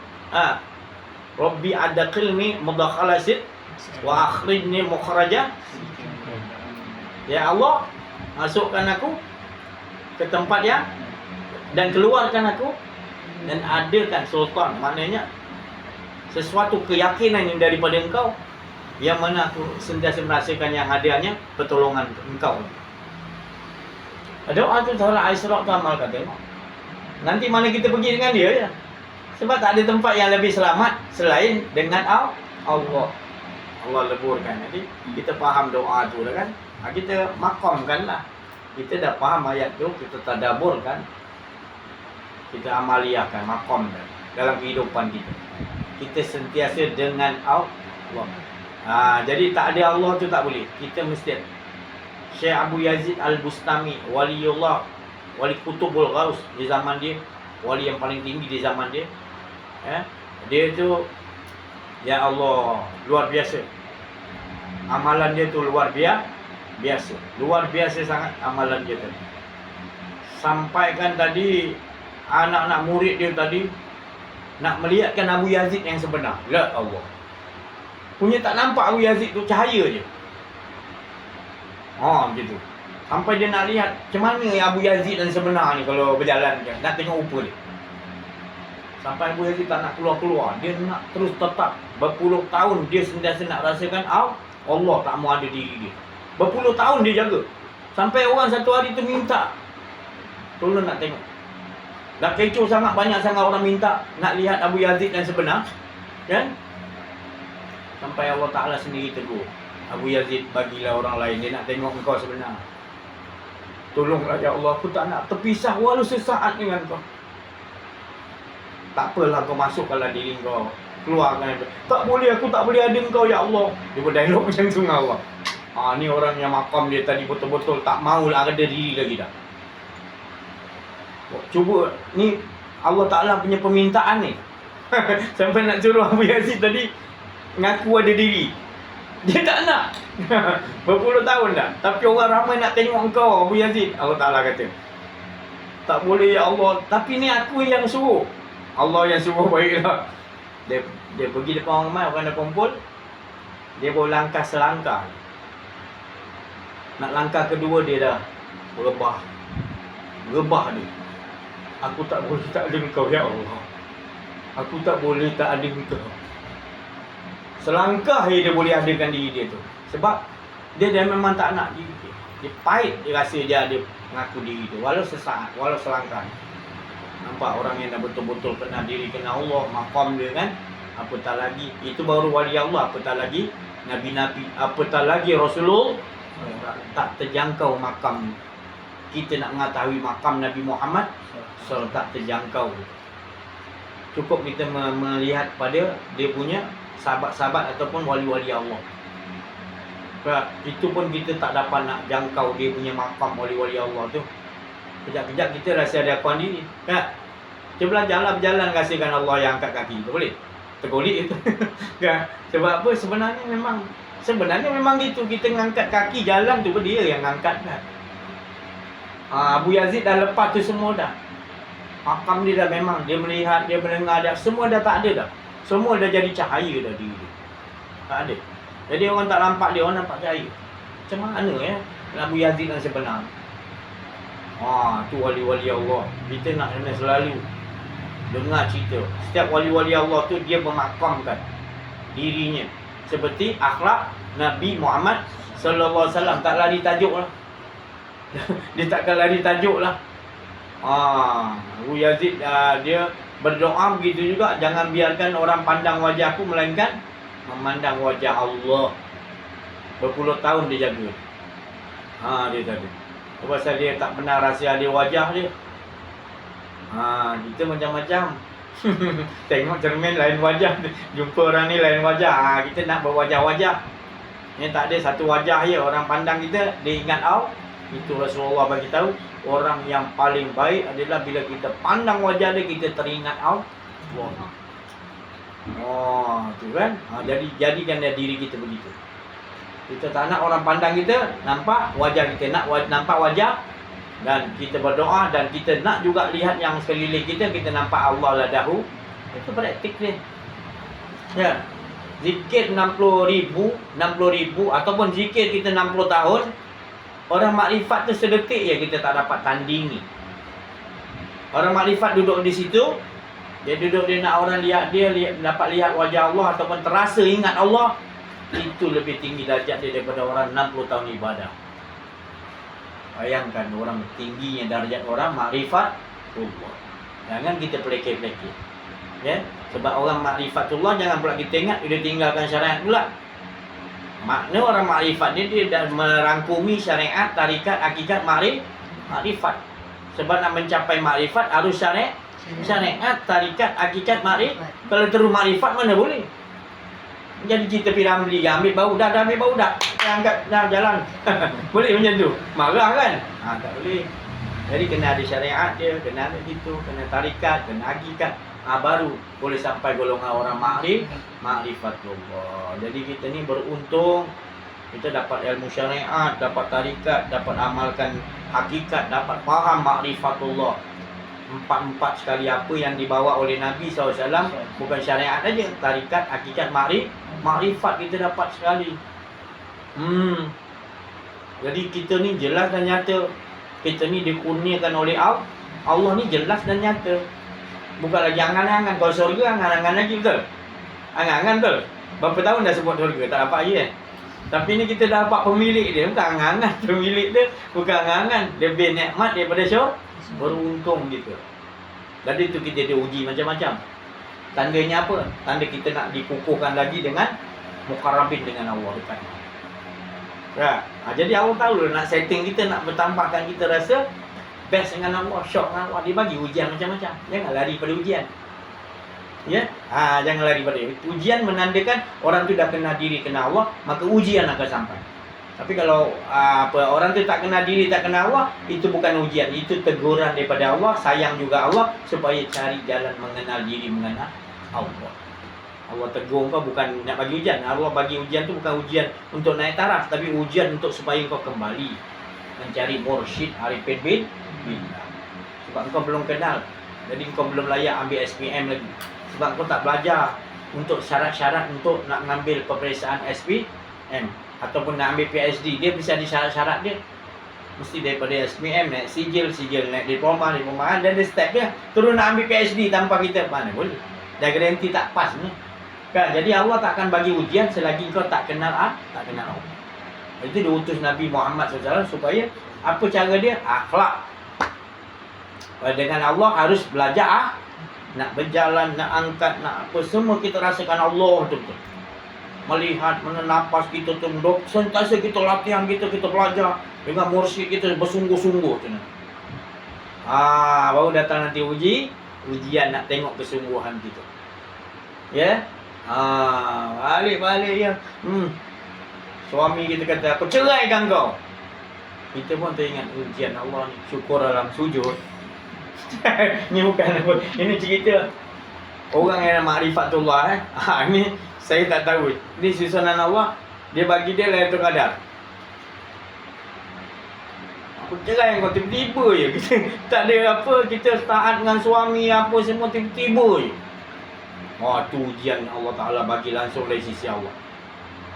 Rabbi adkhilni mudkhala sid wa akhrijni mukhraja. Ya Allah, masukkan aku ke tempat yang, dan keluarkan aku, dan adakan sultan. Maknanya sesuatu keyakinan yang daripada engkau, yang mana aku sentiasa merasakan yang adanya pertolongan engkau. Doa tu surah Al-Isra tu amalkan, tengok. Nanti mana kita pergi dengan dia je. Sebab tak ada tempat yang lebih selamat selain dengan Allah. Allah leburkan. Jadi kita faham doa tu dah kan. Kita makamkan lah. Kita dah faham ayat tu, kita tadaburkan, kita amaliahkan, makamkan dalam kehidupan kita. Kita sentiasa dengan Allah. Jadi tak ada Allah tu tak boleh. Kita mesti. Syekh Abu Yazid Al-Bustami, waliullah, wali kutubul ghaus di zaman dia, wali yang paling tinggi di zaman dia. Dia tu, ya Allah, luar biasa. Amalan dia tu luar biasa. Luar biasa sangat amalan dia tadi. Sampaikan tadi anak-anak murid dia tadi nak melihatkan Abu Yazid yang sebenar. Ya Allah. Punya tak nampak Abu Yazid tu, cahaya je. Gitu. Sampai dia nak lihat macam mana Abu Yazid yang sebenar ni kalau berjalan je. Nak tengok rupa dia. Sampai Abu Yazid tak nak keluar-keluar. Dia nak terus tetap. Berpuluh tahun dia sentiasa nak rasakan Allah tak mau ada diri dia. Berpuluh tahun dia jaga. Sampai orang satu hari tu minta, tolong nak tengok. Dah kecoh sangat, banyak sangat orang minta nak lihat Abu Yazid yang sebenar. Kan? Sampai Allah Ta'ala sendiri tegur, Abu Yazid, bagilah orang lain, dia nak tengok engkau sebenar. Tolonglah ya Allah, aku tak nak terpisah walau sesaat dengan kau. Tak apalah, kau masukkanlah diri kau, keluarkan. Tak boleh, aku tak boleh ada engkau ya Allah. Dia berdialog macam tu dengan Allah. Ni orang yang makam dia tadi betul-betul tak maulah ada diri lagi dah. Cuba, ni Allah Ta'ala punya permintaan ni. Sampai nak suruh Abu Yazid tadi ngaku ada diri. Dia tak nak. Berpuluh tahun dah. Tapi orang ramai nak tengok engkau Abu Yazid. Allah Ta'ala kata, tak boleh ya Allah. Tapi ni aku yang suruh. Allah yang suruh, baiklah. Dia pergi depan orang ramai, orang dah kumpul. Dia baru langkah selangkah. Nak langkah kedua dia dah rebah dia. Aku tak boleh tak ada engkau ya Allah. Aku tak boleh tak ada engkau. Selangkah dia boleh adakan diri dia tu. Sebab dia memang tak nak diri dia. Dia pahit, dia rasa dia ada mengaku diri dia. Walau sesaat, walau selangkah. Nampak orang yang dah betul-betul kenal diri, kenal Allah, makam dia kan. Apatah lagi, itu baru wali Allah. Apatah lagi Nabi-Nabi, apatah lagi Rasulullah. Tak terjangkau makam. Kita nak mengetahui makam Nabi Muhammad, tak terjangkau. Cukup kita melihat pada dia punya sahabat-sahabat ataupun wali-wali Allah. Itu pun kita tak dapat nak jangkau dia punya makam wali-wali Allah tu. Kejap-kejap kita rasa ada akuan diri. Kan? Kita belajarlah berjalan kasihkan Allah yang angkat kaki. Tak boleh? Tergolik itu. Kan? Sebab apa? Sebenarnya memang gitu. Kita ngangkat kaki jalan tu pun dia yang ngangkat kan. Abu Yazid dah lepas tu semua dah. Makam dia dah memang dia melihat, dia mendengar dah, semua dah tak ada dah. Semua dah jadi cahaya dah diri dia. Tak ada. Jadi orang tak nampak dia, orang nampak cahaya. Macam mana ya Abu Yazid yang sebenar? Tu wali-wali Allah. Kita nak kena selalu dengar cerita. Setiap wali-wali Allah tu dia memakamkan dirinya seperti akhlak Nabi Muhammad sallallahu alaihi wasallam. Tak lari tajuk lah. Dia takkan lari tajuk lah. Abu Yazid dia berdoa begitu juga. Jangan biarkan orang pandang wajahku, melainkan memandang wajah Allah. Berpuluh tahun dia jaga. Dia tadi. Pasal dia tak pernah rahsia dia wajah dia. Kita macam-macam. Tengok cermin lain wajah, jumpa orang ni lain wajah. Kita nak berwajah-wajah. Ni tak ada satu wajah je. Orang pandang kita, dia ingat itu Rasulullah bagi tahu, orang yang paling baik adalah bila kita pandang wajah dia, kita teringat Allah. Tu kan. Jadikan diri kita begitu. Kita tak nak orang pandang kita nampak wajah kita, nampak wajah, dan kita berdoa, dan kita nak juga lihat yang sekeliling kita nampak Allah ladahu. Itu praktik dia. Ya. Zikir 60,000 ataupun zikir kita 60 tahun. Orang makrifat tu sedetik je kita tak dapat tandingi. Orang makrifat duduk di situ, dia nak orang lihat dia, dapat lihat wajah Allah ataupun terasa ingat Allah, itu lebih tinggi darjat dia daripada orang 60 tahun ibadah. Bayangkan orang tingginya darjat orang makrifat Allah. Jangan kita pelekeh-pelekeh. Ya, sebab orang makrifatullah jangan pula kita ingat dia tinggalkan syariat pula. Makna orang makrifat dia dah merangkumi syariat, tarikat, hakikat, makrifat. Sebab nak mencapai makrifat harus syariat, tarikat, hakikat, makrifat. Kalau terus makrifat mana boleh? Jadi kita pergi Ramli, ambil bau dah ambil bau dah. Angkat dah jalan. Boleh macam tu? Marah kan? Tak boleh. Jadi kena ada syariat dia, kena ada gitu, kena tarikat, kena hakikat. Baru boleh sampai golongan orang makrifatullah. Jadi kita ni beruntung, kita dapat ilmu syariat, dapat tarikat, dapat amalkan hakikat, dapat faham makrifatullah. Empat sekali apa yang dibawa oleh Nabi SAW. Bukan syariat aja, tarikat, hakikat, makrifat kita dapat sekali. Jadi kita ni jelas dan nyata. Kita ni dikurniakan oleh Allah ni jelas dan nyata. Bukan lagi angan-angan. Kalau surga angan-angan lagi, betul? Angan-angan, betul? Berapa tahun dah sebut surga, tak dapat lagi Tapi ni kita dapat pemilik dia. Bukan angan-angan, pemilik dia bukan angan-angan. Lebih nikmat daripada syurga. Beruntung gitu. Jadi itu kita diuji macam-macam. Tandanya apa? Tanda kita nak dikukuhkan lagi dengan mukarrabin dengan Allah dekat. Jadi Allah tahu nak setting kita, nak bertambahkan kita rasa best dengan Allah, syok dengan Allah. Dia bagi ujian macam-macam. Jangan lari pada ujian. Ya? Jangan lari pada ujian. Menandakan orang tu dah kenal diri, kenal Allah, maka ujian akan sampai. Tapi kalau orang tu tak kenal diri, tak kenal Allah, itu bukan ujian, itu teguran daripada Allah, sayang juga Allah, supaya cari jalan mengenal diri, mengenal Allah. Allah tegur kau bukan nak bagi ujian. Allah bagi ujian tu bukan ujian untuk naik taraf, tapi ujian untuk supaya kau kembali mencari mursyid arifin billah. Sebab kau belum kenal, jadi kau belum layak ambil SPM lagi. Sebab kau tak belajar untuk syarat-syarat untuk nak mengambil peperiksaan SPM ataupun nak ambil PhD. Dia bisa ada syarat-syarat dia. Mesti daripada SPM naik sijil, naik diploma, dan ada step dia. Terus nak ambil PhD tanpa kita, mana boleh. Dah garanti tak pas ni. Kan? Jadi Allah tak akan bagi ujian selagi kau tak kenal Allah. Itu diutus Nabi Muhammad SAW supaya apa cara dia? Akhlak. Dengan Allah harus belajar nak berjalan, nak angkat, nak apa, semua kita rasakan Allah betul-betul. Melihat, menapas kita tunduk, sentiasa kita latihan kita belajar dengan mursyid kita bersungguh-sungguh. Baru datang nanti uji, Ujian nak tengok kesungguhan kita. Ya. Balik ya. Suami kita kata, aku ceraikan kau. Kita pun teringat ujian Allah ni. Syukur dalam sujud. Ni bukan apa. Ini cerita orang yang ma'rifatullah. Ni saya tak tahu. Ini susunan Allah. Dia bagi dia Lailatul Qadar. Aku cerai kau tiba-tiba je. Kita tak ada apa. Kita taat dengan suami apa semua tiba-tiba je. Tu ujian Allah Ta'ala bagi langsung dari sisi Allah.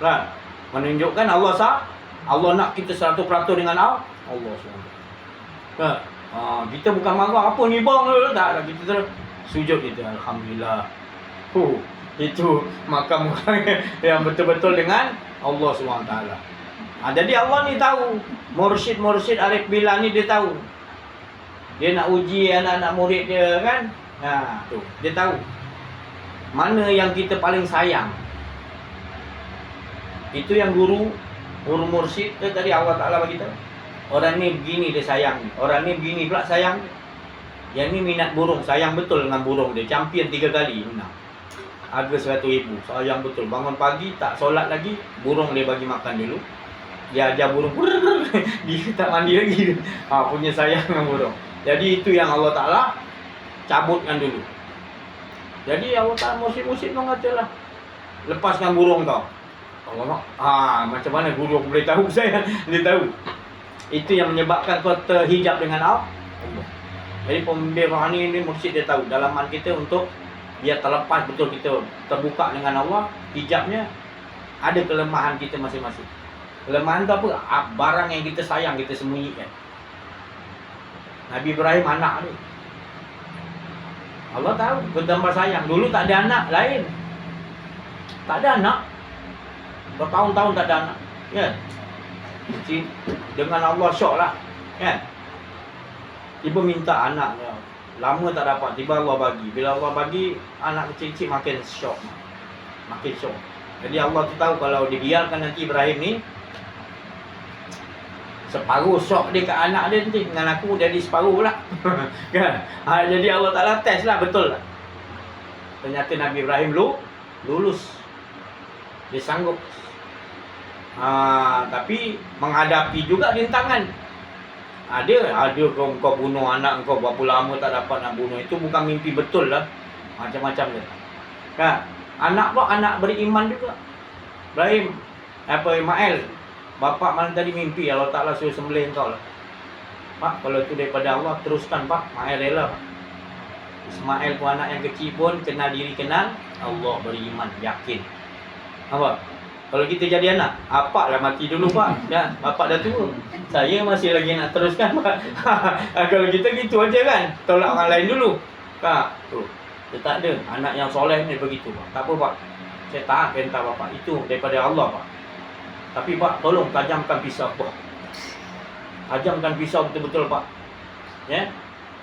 Kan? Menunjukkan Allah nak kita 100% dengan Allah SWT. Kan? Kita bukan marah apa ni bang. Tak. Kita terus sujud kita. Alhamdulillah. Itu makam orang yang betul-betul dengan Allah SWT. Jadi Allah ni tahu. Mursyid Arif Billah ni dia tahu. Dia nak uji anak-anak murid dia kan. Tu. Dia tahu. Mana yang kita paling sayang. Itu yang guru mursyid tu tadi Allah Ta'ala bagi tahu. Orang ni begini dia sayang. Orang ni begini pula sayang. Yang ni minat burung. Sayang betul dengan burung dia. Champion 3 kali menang. Harga 100,000. Sayang betul. Bangun pagi tak solat lagi. Burung dia bagi makan dulu. Dia ajar burung. Dia tak mandi lagi. Punya sayang dengan burung. Jadi itu yang Allah Ta'ala cabutkan dulu. Jadi Allah Ta'ala musyid orang katalah, lepaskan burung kau. Allah nak, macam mana guru aku boleh tahu saya? Dia tahu. Itu yang menyebabkan kau terhijab dengan Allah. Jadi pembimbing rohani ini musyid dia tahu dalaman kita untuk biar terlepas betul kita terbuka dengan Allah. Hijabnya ada kelemahan kita masing-masing. Kelemahan tu apa? Barang yang kita sayang kita sembunyikan. Nabi Ibrahim anak dia. Allah tahu bertambah sayang. Dulu tak ada anak lain. Tak ada anak. Bertahun-tahun tak ada anak. Kan? Dengan Allah syok lah. Kan? Tiba minta anak. Lama tak dapat. Tiba Allah bagi. Bila Allah bagi, anak kecil-kecil makin syok. Makin syok. Jadi Allah tu tahu kalau dibiarkan nanti Ibrahim ni, separuh syok dia ke anak dia nanti. Dengan aku jadi separuh pula. Kan? Jadi Allah Ta'ala test lah, betul lah. Ternyata Nabi Ibrahim lulus. Dia sanggup. Tapi menghadapi juga rintangan. Ada kau bunuh anak kau berapa lama tak dapat nak bunuh. Itu bukan mimpi betul lah. Macam-macam dia. Kan? Anak pun anak beriman juga. Ibrahim, Ismail, bapak malam tadi mimpi Allah Ta'ala suruh sembelih kau lah. Pak, kalau itu daripada Allah, teruskan Pak. Ismail rela Pak. Ismail pun anak yang kecil pun kenal diri, kenal Allah, beriman, yakin. Apa? Kalau kita jadi anak, apak lah mati dulu Pak. Bapak dah tua. Saya masih lagi nak teruskan Pak. Kalau kita gitu aja kan, tolak orang lain dulu. Kak, tu. Dia tak ada. Anak yang soleh ni begitu Pak. Tak apa Pak. Saya taat perintah Bapak. Itu daripada Allah Pak. Tapi Pak, tolong tajamkan pisau Pak. Tajamkan pisau betul-betul Pak. Ya.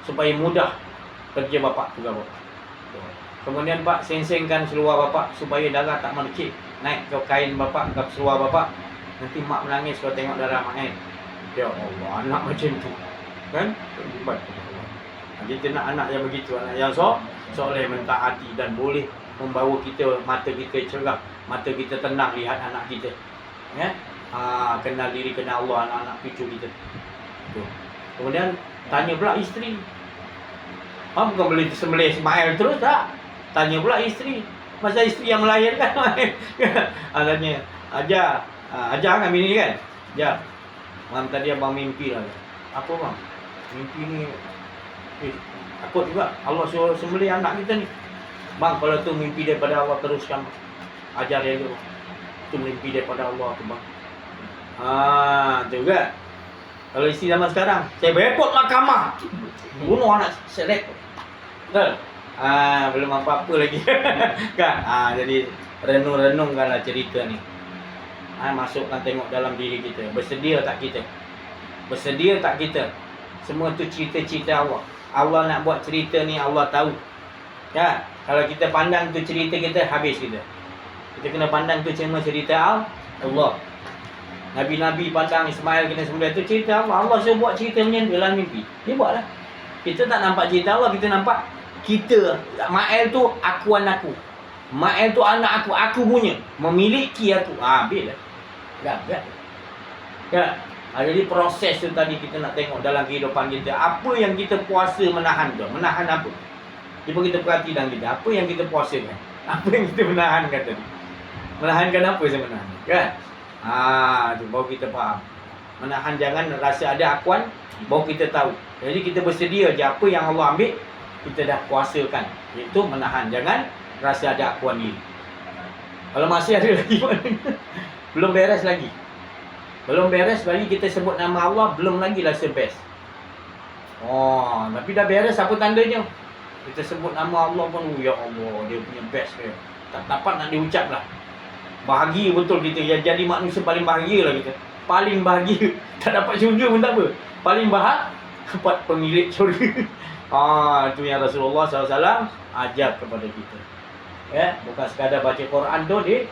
Supaya mudah kerja Bapak juga Pak. Kemudian Pak, seng-sengkan seluar Bapak supaya darah tak melecik. Naik ke kain Bapak, ke seluar Bapak. Nanti mak menangis kalau tengok darah mak naik. Ya Allah, anak macam tu. Kan? Hebat. Kita nak anak yang begitu, anak yang soleh, mentaati dan boleh membawa kita, mata kita cerah, mata kita tenang lihat anak kita. Ya? Kenal diri, kenal Allah, anak-anak cucu kita. Tuh. Kemudian tanya pula isteri. Bukan boleh sembelih Ismail terus tak? Tanya pula isteri. Masa isteri yang melahirkan. Tanya, ajar kan bini kan? Ajar. Malam tadi abang mimpi lah. Apa bang? Mimpi ni takut juga Allah suruh sembelih anak kita ni. Bang, kalau tu mimpi daripada Allah, teruskan. Ajar dia dulu. Tu mimpi daripada Allah tu bang. Tu kan? Kalau isteri zaman sekarang, saya berepot mahkamah. Bunuh anak selek. Betul? Belum apa-apa lagi. Kan? Jadi renung-renungkanlah cerita ni. Masukkan tengok dalam diri kita. Bersedia tak kita? Bersedia tak kita? Semua tu cerita-cerita Allah. Allah nak buat cerita ni, Allah tahu. Ya, kalau kita pandang tu cerita kita, habis kita. Kita kena pandang tu cuma cerita Allah. Nabi-Nabi pandang Ismail kena sembelih tu cerita Allah. Allah suruh buat cerita macam tu dalam mimpi. Dia buatlah. Kita tak nampak cerita Allah, kita nampak kita, Ma'el tu akuan aku. Ma'el tu anak aku punya. Memiliki aku. Habis lah. Gagal. Ya. Jadi proses tu tadi kita nak tengok dalam kehidupan kita. Apa yang kita puasa menahan tu? Menahan apa? Cuba kita perhati dalam kita. Apa yang kita puasakan? Apa yang kita menahankan tadi? Menahankan apa saya menahan? Kan? Tu baru kita faham. Menahan jangan rasa ada akuan, baru kita tahu. Jadi kita bersedia je apa yang Allah ambil, kita dah puasakan. Itu menahan. Jangan rasa ada akuan ni. Kalau masih ada lagi belum beres lagi. Belum beres lagi kita sebut nama Allah, belum lagi rasa best. Tapi dah beres apa tandanya? Kita sebut nama Allah pun, ya Allah, dia punya best ke. Tak dapat nak diucap lah. Bahagia betul kita. Jadi manusia paling bahagia lah kita. Paling bahagia. Tak dapat syurga pun tak apa. Paling bahagia dapat pemilik syurga. Itu yang Rasulullah SAW ajar kepada kita. Ya, bukan sekadar baca Quran tu dia.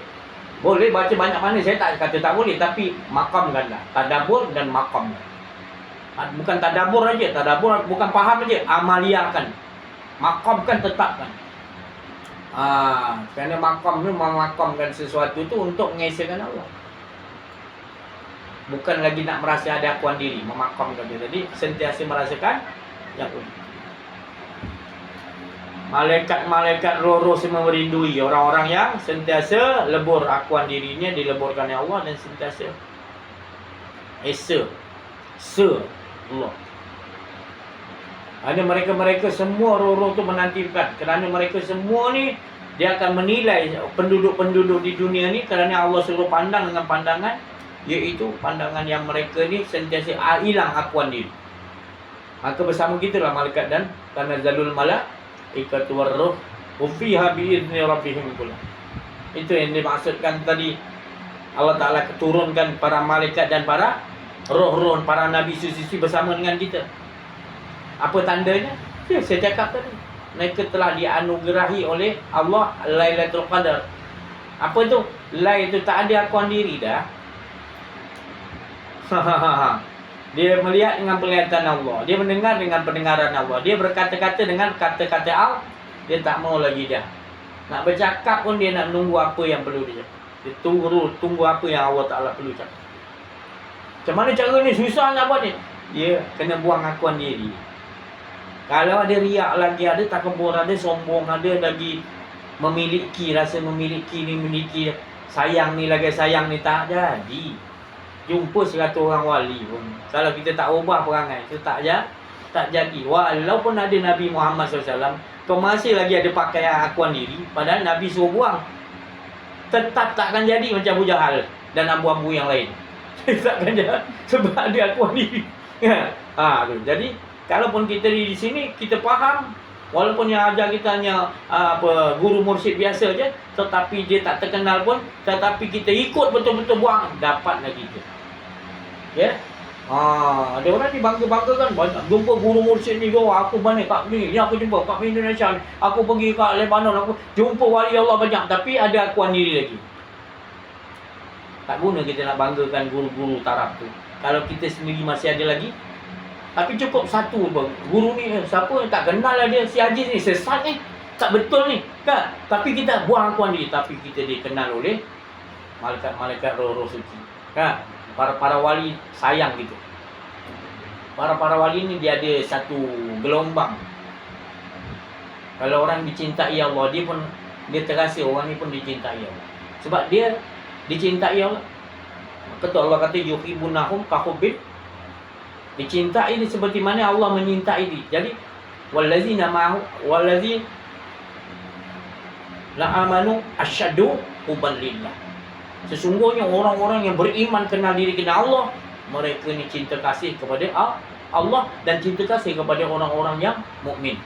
Boleh baca banyak mana, saya tak kata tak boleh, tapi makamkanlah. Tadabbur dan makamkan. Bukan tadabbur aja, tadabbur bukan faham aja, amaliakan. Makamkan, tetapkan. Kerana makam ni memakamkan sesuatu tu untuk mengesahkan Allah. Bukan lagi nak merasa ada akuan diri, memakamkan dia. Jadi sentiasa merasakan yang unik. Malaikat-malaikat roh-roh semua merindui orang-orang yang sentiasa lebur akuan dirinya, dileburkan oleh Allah dan sentiasa Allah. Ada mereka-mereka semua roh-roh tu menantikan. Kerana mereka semua ni dia akan menilai penduduk-penduduk di dunia ni, kerana Allah suruh pandang dengan pandangan, iaitu pandangan yang mereka ni sentiasa hilang akuan diri. Maka bersama kita lah malaikat dan tanazzalul malaikatu warruh fiha bi'izni rabbihim pula. Itu yang dimaksudkan tadi. Allah Ta'ala keturunkan para malaikat dan para roh-roh, para nabi suci bersama dengan kita. Apa tandanya? Ya, saya cakap tadi. Mereka telah dianugerahi oleh Allah Lailatul Qadar. Apa tu? Lai itu tak ada akuan diri dah. Dia melihat dengan penglihatan Allah. Dia mendengar dengan pendengaran Allah. Dia berkata-kata dengan kata-kata Allah. Dia tak mau lagi dah. Nak bercakap pun dia nak menunggu apa yang perlu dia. Dia tunggu apa yang Allah Ta'ala perlu cakap. Macam mana cara ni? Susah nak buat ni. Dia kena buang akuan diri. Kalau ada riak lagi, ada takabur, ada sombong, ada lagi memiliki, rasa memiliki ni, memiliki sayang ni lagi sayang ni, tak jadi. Jumpa 100 orang wali pun, kalau kita tak ubah perangai, itu tak jadi. Walaupun ada Nabi Muhammad SAW, kau masih lagi ada pakai akuan diri, padahal Nabi suruh buang, tetap takkan jadi macam Abu Jahal dan abu-abu yang lain. Takkan jadi, sebab ada akuan diri. Jadi kalaupun kita di sini, kita faham, walaupun yang ajar kita hanya guru mursyid biasa je, tetapi dia tak terkenal pun, tetapi kita ikut betul-betul buang, dapatlah kita. Ya. Ada orang ni bangga-banggakan, banyak jumpa guru mursyid ni, aku mana kat ni aku jumpa kat Indonesia ni, aku pergi kat Lebanon, aku jumpa wali Allah banyak, tapi ada akuan diri lagi. Tak guna kita nak banggakan guru-guru taraf tu, kalau kita sendiri masih ada lagi. Tapi cukup satu bang, guru ni siapa, tak kenal lah dia, si Haji ni sesat ni, tak betul ni kan. Tapi kita buang akuan diri, tapi kita dikenal oleh malaikat-malaikat roh-roh suci kan. Para wali sayang gitu. Para wali ni dia ada satu gelombang. Kalau orang dicintai Allah, dia terasa orang ni pun dicintai Allah. Sebab dia dicintai Allah. Kata Allah kata yuhibbunahum kahubbil, dicintai ini seperti mana Allah menyintai dia. Jadi wallazina ma'ahu wallazina la'amanu asyaddu hubban lillah. Sesungguhnya orang-orang yang beriman, kenal diri, kenal Allah, mereka ni cinta kasih kepada Allah dan cinta kasih kepada orang-orang yang mukmin.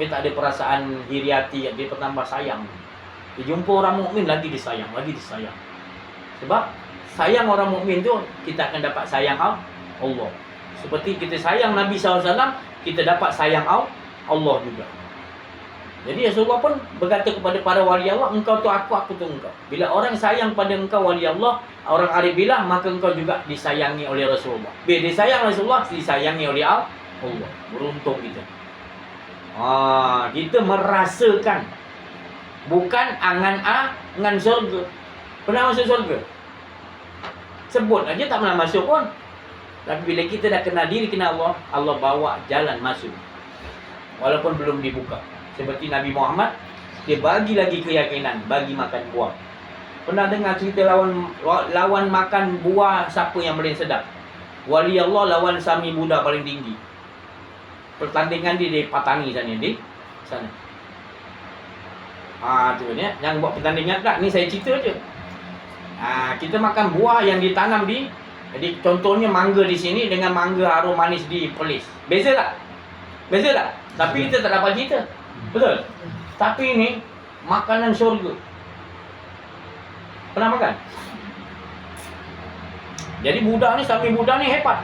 Dia tak ada perasaan iri hati, dia bertambah sayang. Dia jumpa orang mukmin lagi disayang, Sebab sayang orang mukmin tu, kita akan dapat sayang Allah. Seperti kita sayang Nabi SAW, kita dapat sayang Allah juga. Jadi Rasulullah pun berkata kepada para wali Allah, engkau tu aku tu engkau. Bila orang sayang pada engkau wali Allah, orang arif billah, maka engkau juga disayangi oleh Rasulullah. Bila disayang Rasulullah, disayangi oleh Allah. Beruntung kita. Kita merasakan, bukan angan surga. Pernah masuk surga? Sebut aja tak pernah masuk pun. Tapi bila kita dah kenal diri, kenal Allah, Allah bawa jalan masuk. Walaupun belum dibuka. Seperti Nabi Muhammad, dia bagi lagi keyakinan, bagi makan buah. Pernah dengar cerita lawan makan buah siapa yang paling sedap? Wali Allah lawan Sami Buddha paling tinggi. Pertandingan dia di Patangi sana, di sana. Tu ya, yang buat pertandingan tak, ni saya cerita je. Kita makan buah yang ditanam di, jadi contohnya mangga di sini dengan mangga harum manis di Perlis. Beza tak? Beza tak? Tapi kita tak dapat cerita. Betul? Tapi ini makanan syurga. Pernah makan? Jadi Buddha ni, Sami Buddha ni hebat.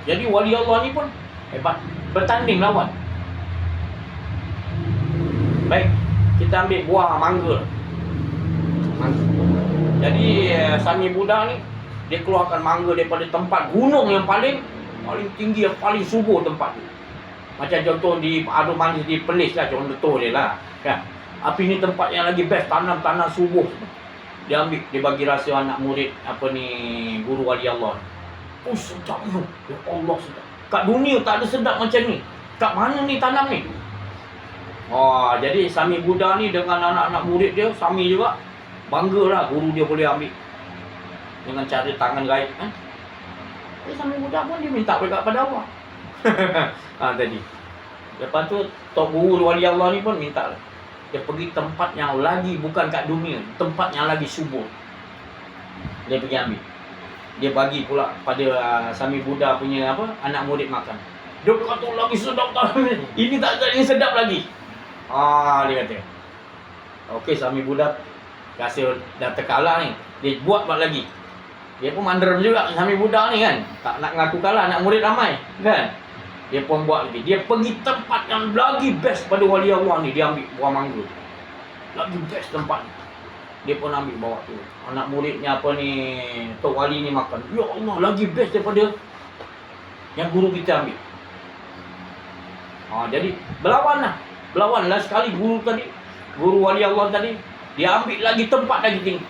Jadi wali Allah ni pun hebat. Bertanding lawan. Baik, kita ambil buah mangga. Jadi Sami Buddha ni, dia keluarkan mangga daripada tempat gunung yang paling tinggi, yang paling subur tempat tu. Macam contoh di harum manis di Perlis lah, contoh dia lah kan. Tapi ni tempat yang lagi best, tanah subur. Dia ambil, dia bagi rahsia anak murid guru wali Allah. Sedapnya. Ya Allah, sedap. Kat dunia tak ada sedap macam ni. Kat mana ni tanam ni? Jadi Sami Buddha ni dengan anak-anak murid dia, Sami juga banggalah guru dia boleh ambil dengan cara tangan gaib kan. Sami Buddha pun dia minta berkat pada Allah. Tadi. Lepas tu tok guru wali Allah ni pun minta lah. Dia pergi tempat yang lagi bukan kat dunia, tempat yang lagi subur. Dia pergi ambil. Dia bagi pula pada Sami Buddha punya anak murid makan. Dia kata lagi sedap tak? Ini tak ini sedap lagi. Dia kata. Okey, Sami Buddha rasa dah terkalah ni. Dia buat lagi. Dia pun manderam juga Sami Buddha ni kan. Tak nak ngaku kalah, anak murid ramai kan. Dia pun buat lagi. Dia pergi tempat yang lagi best pada wali Allah ni. Dia ambil buah mangga. Lagi best tempat ni. Dia pun ambil bawa tu. Anak muridnya Tok Wali ni makan. Ya Allah, lagi best daripada yang guru kita ambil. Jadi berlawan lah sekali guru tadi. Guru wali Allah tadi. Dia ambil lagi tempat lagi tinggi.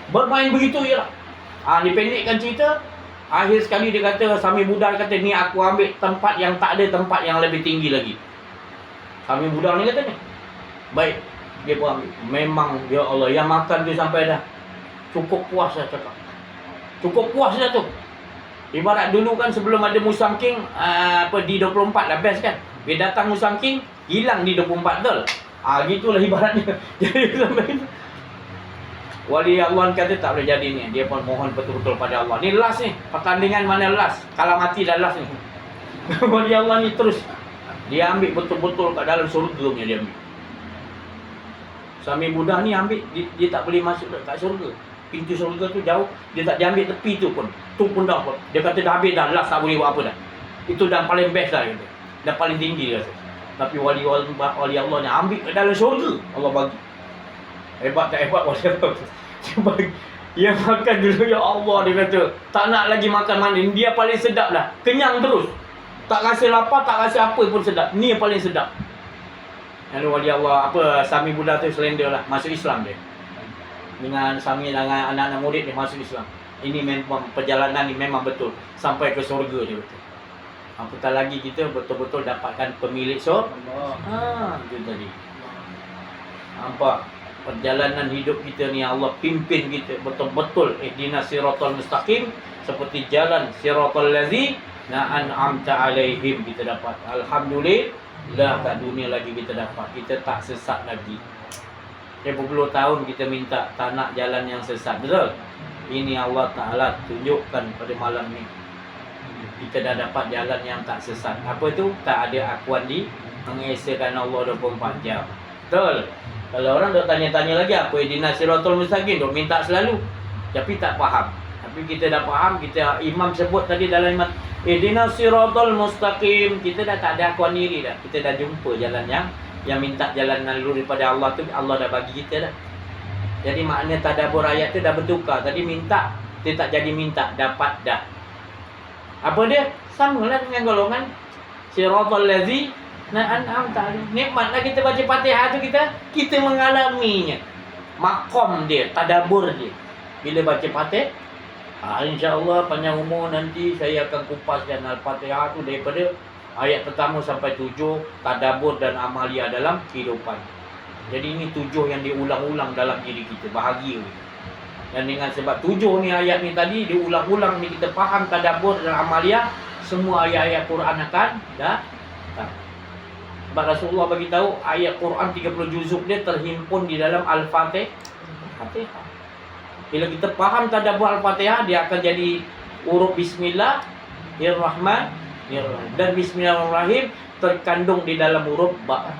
Bermain begitu je lah. Dipendekkan cerita. Akhir sekali dia kata, Sami Buddha kata, ni aku ambil tempat yang tak ada tempat yang lebih tinggi lagi. Sami Buddha ni kata ni. Baik, dia pun ambil. Memang, ya Allah, yang makan tu sampai dah cukup puas dah cakap. Cukup puas dah tu. Ibarat dulu kan sebelum ada Musang King, di 24 lah best kan. Bila datang Musang King, hilang di 24 betul. Gitulah ibaratnya. Jadi sampai wali Allah kata tak boleh jadi ni. Dia pun mohon betul-betul pada Allah. Ni last ni. Pertandingan mana last? Kalau mati dah last ni. Wali Allah ni terus. Dia ambil betul-betul kat dalam surga punya dia ambil. Sami Buddha ni ambil. Dia tak boleh masuk kat surga. Pintu surga tu jauh. Dia tak diambil tepi tu pun. Tu pun dah pun. Dia kata dah habis dah. Last tak boleh buat apa dah. Itu dah paling best dah. Kata. Dah paling tinggi dia rasa. Tapi wali Allah ni ambil kat dalam surga. Allah bagi. Hebat tak hebat wali Allah tu. Dia makan dulu, ya Allah, dia kata tak nak lagi makan manis. Dia paling sedap lah. Kenyang terus. Tak rasa lapar, tak rasa apa pun sedap. Ni yang paling sedap. Yang wali Allah, Sami Buddha tu selender lah. Masuk Islam dia. Dengan Sami, dengan anak-anak murid dia masuk Islam. Ini memang perjalanan ni memang betul. Sampai ke surga dia betul. Apatah lagi kita betul-betul dapatkan pemilik surga. Itu tadi. Nampak? Perjalanan hidup kita ni Allah pimpin kita betul-betul ihdinas siratal mustaqim, seperti jalan siratal ladzina an'amta alaihim kita dapat. Alhamdulillah, kat dunia lagi kita dapat. Kita tak sesat lagi. Berpuluh tahun kita minta tak nak jalan yang sesat, betul? Ini Allah Ta'ala tunjukkan pada malam ni. Kita dah dapat jalan yang tak sesat. Apa tu? Tak ada akuan di mengesahkan Allah 24 jam. Betul? Kalau orang dok tanya-tanya lagi apa ihdinas siratal mustaqim, dok minta selalu. Tapi tak faham. Tapi kita dah faham, kita imam sebut tadi dalam iman ihdinas siratal mustaqim, kita dah tak ada akuan diri dah. Kita dah jumpa jalan yang minta jalan naluri daripada Allah tu, Allah dah bagi kita dah. Jadi makna tadabbur ayat tu dah bertukar. Tadi minta, dia tak jadi minta, dapat dah. Apa dia? Samalah dengan golongan siratal an'amta alaihim. Nikmatlah kita baca Fatihah tu, kita mengalaminya. Makom dia, tadabbur dia. Bila baca Fatihah, insya-Allah panjang umur nanti saya akan kupaskan Al-Fatihah tu daripada ayat pertama sampai 7, tadabbur dan amalia dalam kehidupan. Jadi ini 7 yang diulang-ulang dalam diri kita, bahagia kita. Dan dengan sebab 7 ni ayat ni tadi diulang-ulang ni, kita faham tadabbur dan amalia, semua ayat-ayat Quran akan datang. Sebab Rasulullah bagi tahu ayat Quran 30 juzuk dia terhimpun di dalam Al-Fatihah. Bila kita faham tadabbur Al-Fatihah, dia akan jadi huruf Bismillahirrahmanirrahim. Dan Bismillahirrahmanirrahim terkandung di dalam huruf ba.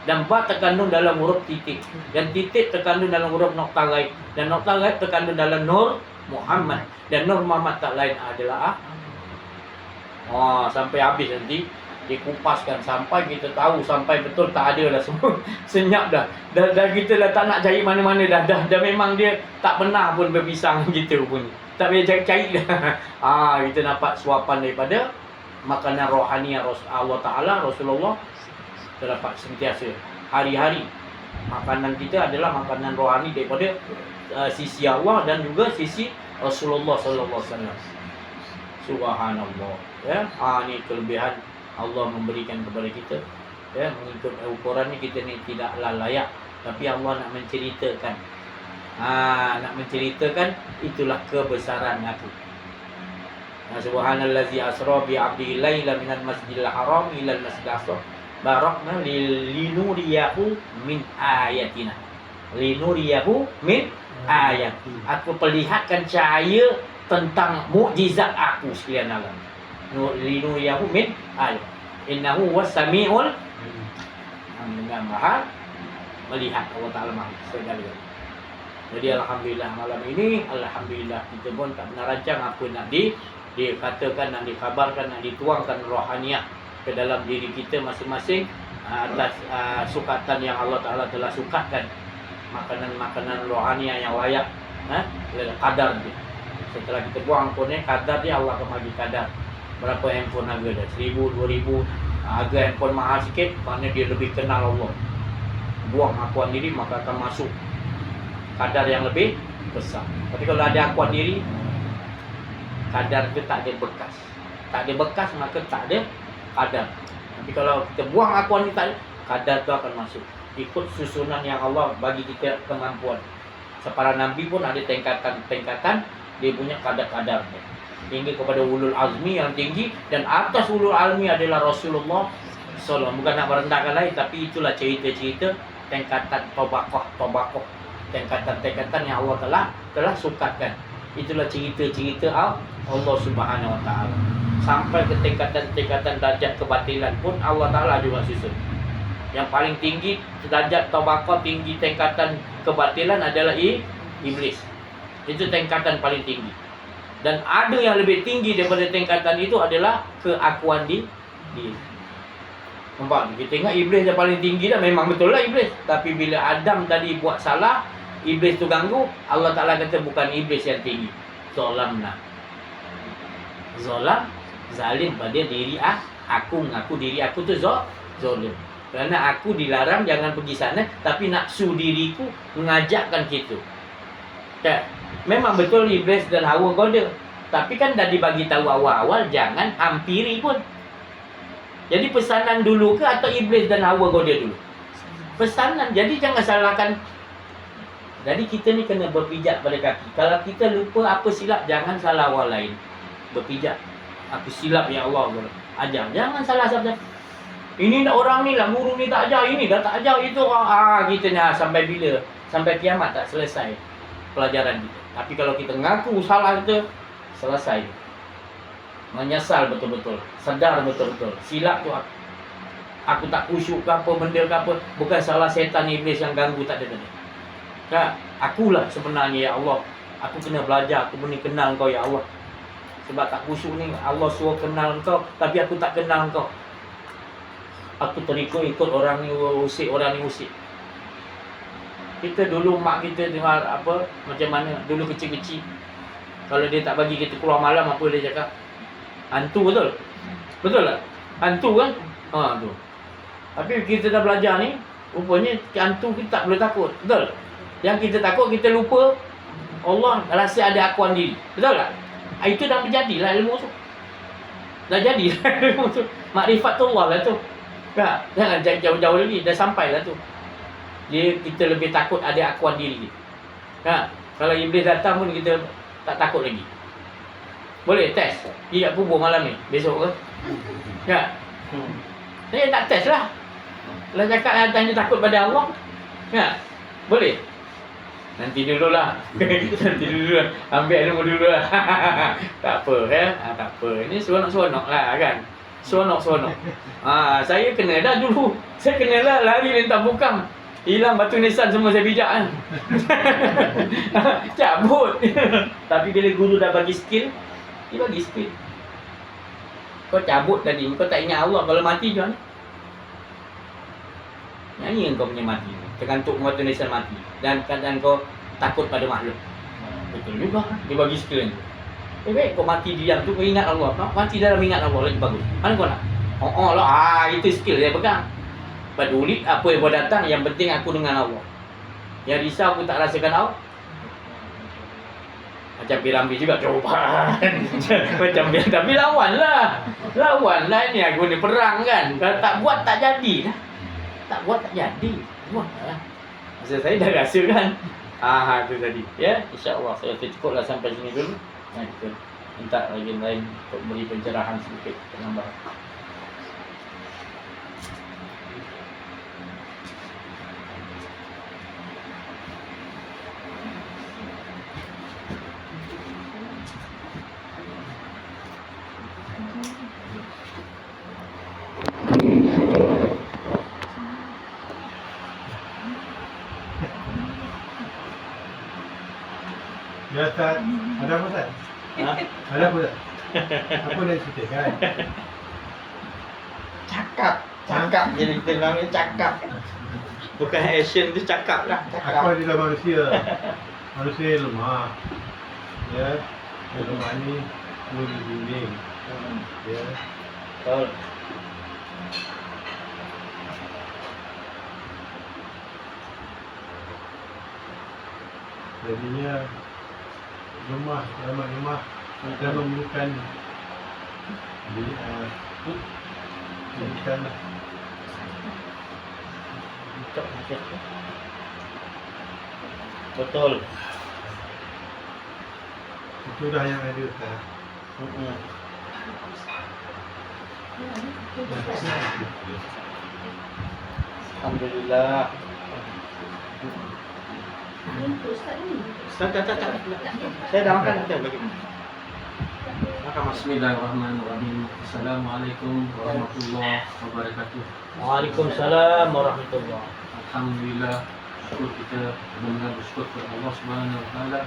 Dan ba terkandung dalam huruf titik. Dan titik terkandung dalam huruf noktah ghaib. Dan noktah ghaib terkandung dalam Nur Muhammad. Dan Nur Muhammad tak lain adalah sampai habis nanti dikupaskan sampai kita tahu, sampai betul tak ada dah semua. Senyap dah. Dah kita dah tak nak cari mana-mana dah. Memang dia tak pernah pun berpisah kita pun. Tak payah cari dah. Kita dapat suapan daripada makanan rohani Allah Ta'ala, Rasulullah. Kita dapat sentiasa hari-hari. Makanan kita adalah makanan rohani daripada sisi Allah dan juga sisi Rasulullah sallallahu alaihi wasallam. Subhanallah. Ya, ini kelebihan Allah memberikan kepada kita. Ya, mengikut ukuran ni kita ni tidaklah layak, tapi Allah nak menceritakan. Nak menceritakan itulah kebesaran aku. Subhanallazi asra bi 'abdihi lailan minal masjidil haram ila al masjidil aqsa barakna linuriyahu min ayatina. Linuriyahu min ayat. Aku perlihatkan cahaya tentang mukjizat aku sekalian alam. Linuriyahu min ayat. Innahu was-sami'ul dengan Maha melihat. Allah Ta'ala Maha segala. Jadi alhamdulillah malam ini, alhamdulillah kita pun tak pernah rancang apa nak dikatakan, nak dikabarkan, nak dituangkan rohaniah ke dalam diri kita masing-masing atas sukatan yang Allah Ta'ala telah sukatkan. Makanan-makanan rohaniah yang layak, kadar dia. Setelah kita buang handphone, kadar dia Allah akan bagi kadar. Berapa handphone harga dah? 1,000, 2,000. Harga handphone mahal sikit, kerana dia lebih kenal Allah. Buang akuan diri, maka akan masuk kadar yang lebih besar. Tapi kalau ada akuan diri, kadar itu tak ada bekas. Tak ada bekas, maka tak ada kadar. Tapi kalau kita buang akuan ni, tak ada, kadar itu akan masuk. Ikut susunan yang Allah bagi kita kemampuan. Para Nabi pun ada tingkatan-tingkatan, dia punya kadar-kadarnya. Hingga kepada ulul azmi yang tinggi, dan atas ulul azmi adalah Rasulullah SAW. Bukan nak merendahkan lain, tapi itulah cerita-cerita tingkatan tobakoh, tingkatan-tingkatan yang Allah telah sukatkan. Itulah cerita-cerita Allah Subhanahu Wa Taala. Sampai ke tingkatan-tingkatan darjat kebatilan pun Allah Taala juga susun. Yang paling tinggi derajat tobakoh, tinggi tingkatan kebatilan adalah iblis. Itu tingkatan paling tinggi. Dan ada yang lebih tinggi daripada tingkatan itu adalah keakuan diri. Nampak? Kita tengok iblis yang paling tinggi dah, memang betul lah iblis. Tapi bila Adam tadi buat salah, iblis tu ganggu, Allah Ta'ala kata bukan iblis yang tinggi. Zolamna. Zolam, zalim pada diri aku. Mengaku diri aku tu zolim. Kerana aku dilarang jangan pergi sana, tapi nafsu diriku mengajakkan kita. Okay. Memang betul iblis dan Hawa goda, tapi kan dah dibagi tahu awal-awal jangan hampiri pun. Jadi pesanan dulu ke atau iblis dan Hawa goda dulu? Pesanan. Jadi jangan salahkan. Jadi kita ni kena berpijak pada kaki. Kalau kita lupa apa silap, jangan salah orang lain. Berpijak. Apa silap yang Allah ajar. Jangan salah siapa. Ini orang ni lah, guru ni tak ajar ini, dah tak ajar itu. Kita ni sampai bila? Sampai kiamat tak selesai pelajaran kita. Tapi kalau kita ngaku salah kita, selesai. Menyesal betul-betul, sedar betul-betul. Silap tu aku tak khusyuk ke apa, benda ke apa, bukan salah setan iblis yang ganggu, tak ada. Tak, akulah sebenarnya ya Allah. Aku kena belajar, aku mesti kenal Kau ya Allah. Sebab tak khusyuk ni, Allah suruh kenal Kau, tapi aku tak kenal Kau. Aku terikut orang ni usik, orang ni usik. Kita dulu mak kita dengar apa, macam mana dulu kecil-kecil, kalau dia tak bagi kita keluar malam, apa dia cakap? Hantu, betul? Betul tak? Hantu kan? Tu. Tapi kita dah belajar ni, rupanya hantu kita tak boleh takut. Betul? Yang kita takut, kita lupa Allah rasa ada akuan diri. Betul tak? Itu dah berjadilah ilmu tu. Dah jadilah ilmu tu. Makrifatullah lah tu. Tak, jangan jauh-jauh lagi. Dah sampai lah tu. Kita lebih takut ada akuan diri. Kalau iblis datang pun kita tak takut lagi. Boleh test. Pergi kat kubur malam ni. Besok ke? Tak? Saya nak test lah. Kalau cakap tanya takut pada Allah, boleh? Nanti dulu lah. Nanti dulu lah. Ambil ilmu dulu lah. Tak apa, tak apa. Ini seronok-seronok lah kan. Seronok-seronok. Saya kena dah dulu. Saya kena lah lari lintang bukam. Hilang batu nisan semua saya bijak kan. Cabut. Tapi bila guru dah bagi skill, dia bagi skill. Kau cabut tadi, kau tak ingat Allah. Kalau mati macam mana? Nyanyi kau punya mati, tergantung batu nisan mati. Dan keadaan kau takut pada makhluk. Betul juga, dia bagi skill ni. Baik kau mati diam tu, kau ingat Allah. Mati dalam ingat Allah lagi bagus. Mana kau nak? Oh lah, itu skill dia pegang. Peduli apa yang kau datang, yang penting aku dengan Allah. Yang risau aku tak rasakan Allah. Macam Piramli juga coba. Macam Piramli, tapi lawanlah. Lawanlah, ini aku ni perang kan. Kalau tak buat tak jadi dah. Tak buat tak jadi. Buat lah. Masa saya dah rasa kan. Tu tadi. Ya, insya-Allah saya cukuplah sampai sini dulu. Kita minta lagi lain untuk beri pencerahan sedikit penambahan. Ya Ustaz, ada apa Ustaz? Ada apa Ustaz? Apa nak ceritakan? Cakap jadi kita namanya cakap. Bukan action tu, cakap lah. Aku adalah manusia. Manusia yang lemah. Ya, yang lemah ni perlu dibimbing. Ya. Betul. Jadinya lemah, lemah dan memerlukan pendidikan lah. Betul. Itu dah yang ada Ustaz. Alhamdulillah. Tak. Saya dah makan kita bagi. Makan Mas. Bismillahirrahmanirrahim. Assalamualaikum warahmatullahi wabarakatuh. Waalaikumsalam warahmatullahi. Alhamdulillah, syukur kita benar-benar bersyukur kepada Allah Subhanahu wa taala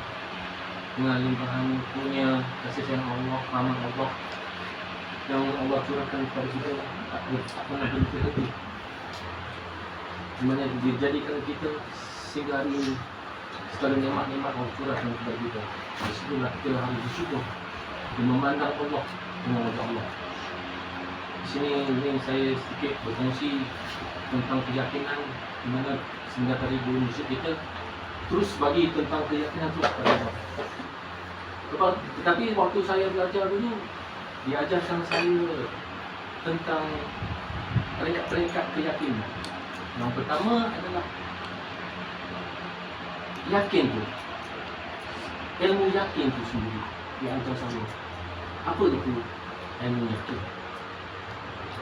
dengan limpahan punya kasih sayang Allah, rahmat Allah yang Allah curahkan kepada kita tak pernah berhenti. Di mana dijadikan kita sehingga hari ini segala nikmat-nikmat Allah curahkan kepada kita. Disitulah kita harus bersyukur dan memandang Allah dengan wajah Allah. Di sini ini saya sedikit berkongsi tentang keyakinan di mana sehingga tadi guru musyrik kita terus bagi tentang keyakinan terus kepada Allah. Tetapi waktu saya belajar dulu, diajarkan saya tentang peringkat-peringkat keyakinan. Yang pertama adalah yakin tu, ilmu yakin tu sendiri diajar saya. Apa itu ilmu yakin?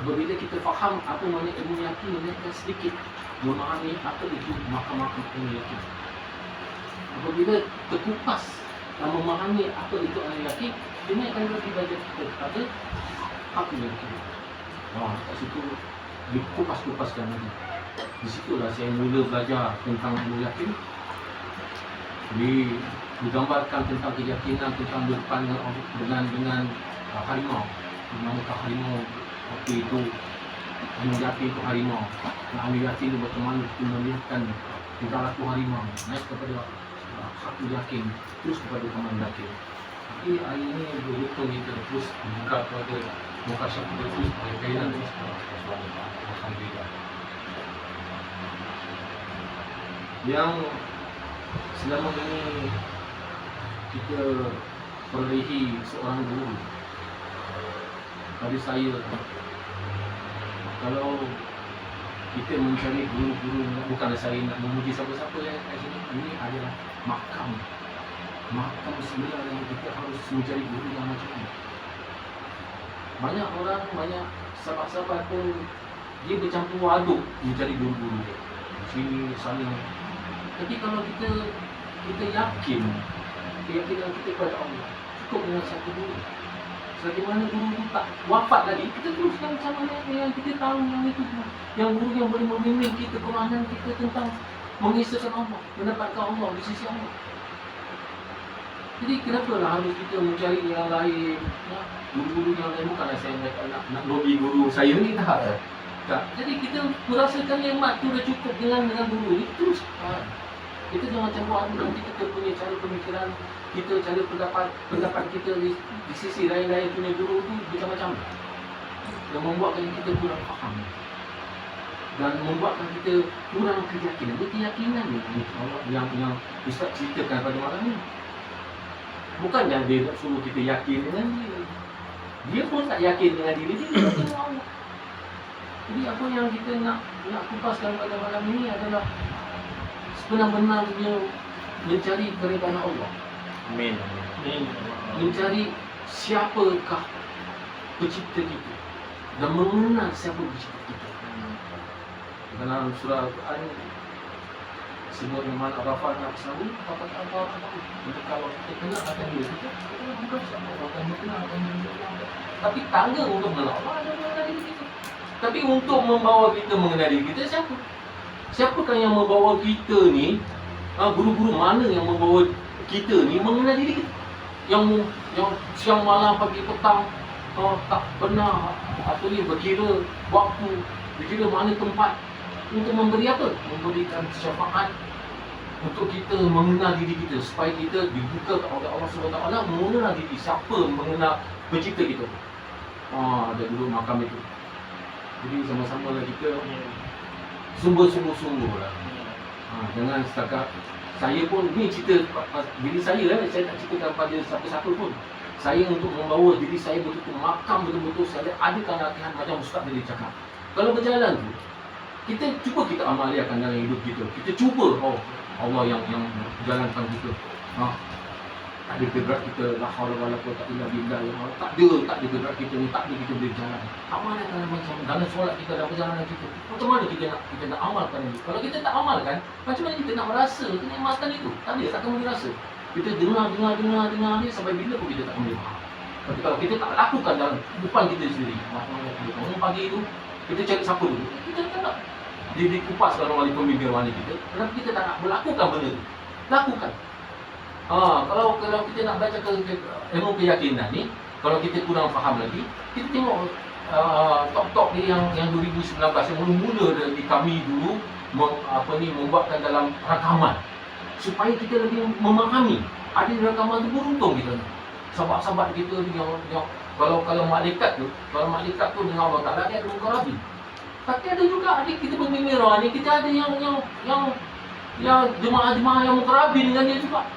Apabila kita faham apa makna ilmu yakin, kita sedikit memahami apa itu makam-makam ilmu yakin. Apabila terkupas dan memahami apa itu ilmu yakin, ini akan lebih belajar kita kepada apa yakin. Kat situ dikupas-kupaskan lagi. Di situlah saya mula belajar tentang ilmu yakin. Digambarkan tentang keyakinan tentang berdepan dengan harimau. Di manakah harimau waktu itu ilmu yakin itu harimau. Ilmu yakin itu bagaimana kita melihatkan tingkah laku harimau naik kepada satu yakin terus kepada teman yakin. Tapi hari ini berhutang kita terus buka kepada muka syafu terus kainan terus alhamdulillah. Yang selama ini kita perolehi seorang guru, pada saya, kalau kita mencari guru-guru, bukan saya nak memuji siapa-siapa kat sini, ini adalah makam sebenar yang kita harus mencari guru yang macam ni. Banyak orang, banyak sahabat-sahabat pun dia bercampur aduk mencari guru-guru dia sini sana. Tapi kalau kita yakin keyakinan kita kepada Allah cukup dengan satu guru. Selagi mana guru itu tak wafat lagi, kita teruskan sama yang kita tahu yang itu, yang guru yang boleh membimbing kita, Quranan kita tentang mengisahkan Allah, mendapatkan Allah di sisi Allah. Jadi kenapalah harus kita mencari yang lain, ya? Guru-guru yang lain bukanlah saya nak lobby guru saya ni, tak. Jadi kita merasakan nikmat tu dah cukup dengan guru itu teruskan. Kita jangan campur aduk nanti kita punya cara pemikiran, kita cara pendapat kita di sisi lain-lain punya guru tu macam-macam yang membuatkan kita kurang faham dan membuatkan kita kurang keyakinan. Keyakinan ni yang Ustaz ceritakan pada malam ni, bukannya dia nak suruh kita yakin dengan dia pun tak yakin dengan diri dia yakin dengan Allah. Jadi apa yang kita nak kupaskan pada malam ini adalah sebenar-benarnya mencari keridaan Allah. Amin. Mencari siapakah pencipta kita dan mengenal siapa pencipta kita. Dalam surah Al-Quran sebut nama Arafah Nafsahu, apa kalau kita kenal akan diri kita bukan siapa akan kenal akan diri kita. Tapi tangga untuk mengenal Allah adalah mengenal diri kita. Tapi untuk membawa kita mengenal diri kita, siapa? Siapakah yang membawa kita ni? Guru-guru mana yang membawa kita ni mengenal diri kita? Yang siang malam pagi petang tak pernah berkira waktu, berkira mana tempat untuk memberi apa? Memberikan syafaat untuk kita mengenal diri kita, supaya kita dibuka oleh Allah SWT mengenal diri siapa, mengenal pencipta kita. Ada dulu makam itu. Jadi sama-sama lah kita sungguh-sungguh lah. Jangan setakat saya pun ni cerita diri saya lah, saya tak ceritakan pada siapa-siapa pun. Saya untuk membawa diri saya betul-betul makam, betul-betul saya adakan latihan macam Ustaz tadi cakap. Kalau berjalan tu, kita kita amaliakan dalam hidup kita. Kita cuba, Allah yang jalankan kita. Tak ada gerak kita, la haula wala quwwata illa billah. Tak ada gerak kita ni, tak ada kita boleh berjalan. Amalkan macam dalam solat kita, dalam perjalanan kita. Macam mana kita nak amalkan ini? Kalau kita tak amalkan, macam mana kita nak merasa kenikmatan itu? Tak akan boleh rasa. Kita dengar ni sampai bila pun kita tak boleh faham. Tapi kalau kita tak lakukan dalam depan kita sendiri, bangun pagi itu, kita cari siapa dulu? Kita tak nak dikupas kalau wali pemimpin mana kita. Kenapa kita tak nak melakukan benda itu? Lakukan. Kalau kita nak baca ilmu keyakinan ni, kalau kita kurang faham lagi, kita tengok top-top ni yang 2019 yang mula-mula dari kami dulu membuatkan dalam rakaman supaya kita lebih memahami. Ada rakaman tu beruntung kita ni. Sahabat-sahabat kita ni yang kalau malaikat tu dengan Allah Taala dia ada muka rabi. Tapi ada juga adik kita bergembira ni, kita ada yang jemaah-jemaah yang muka rabi dengan dia juga.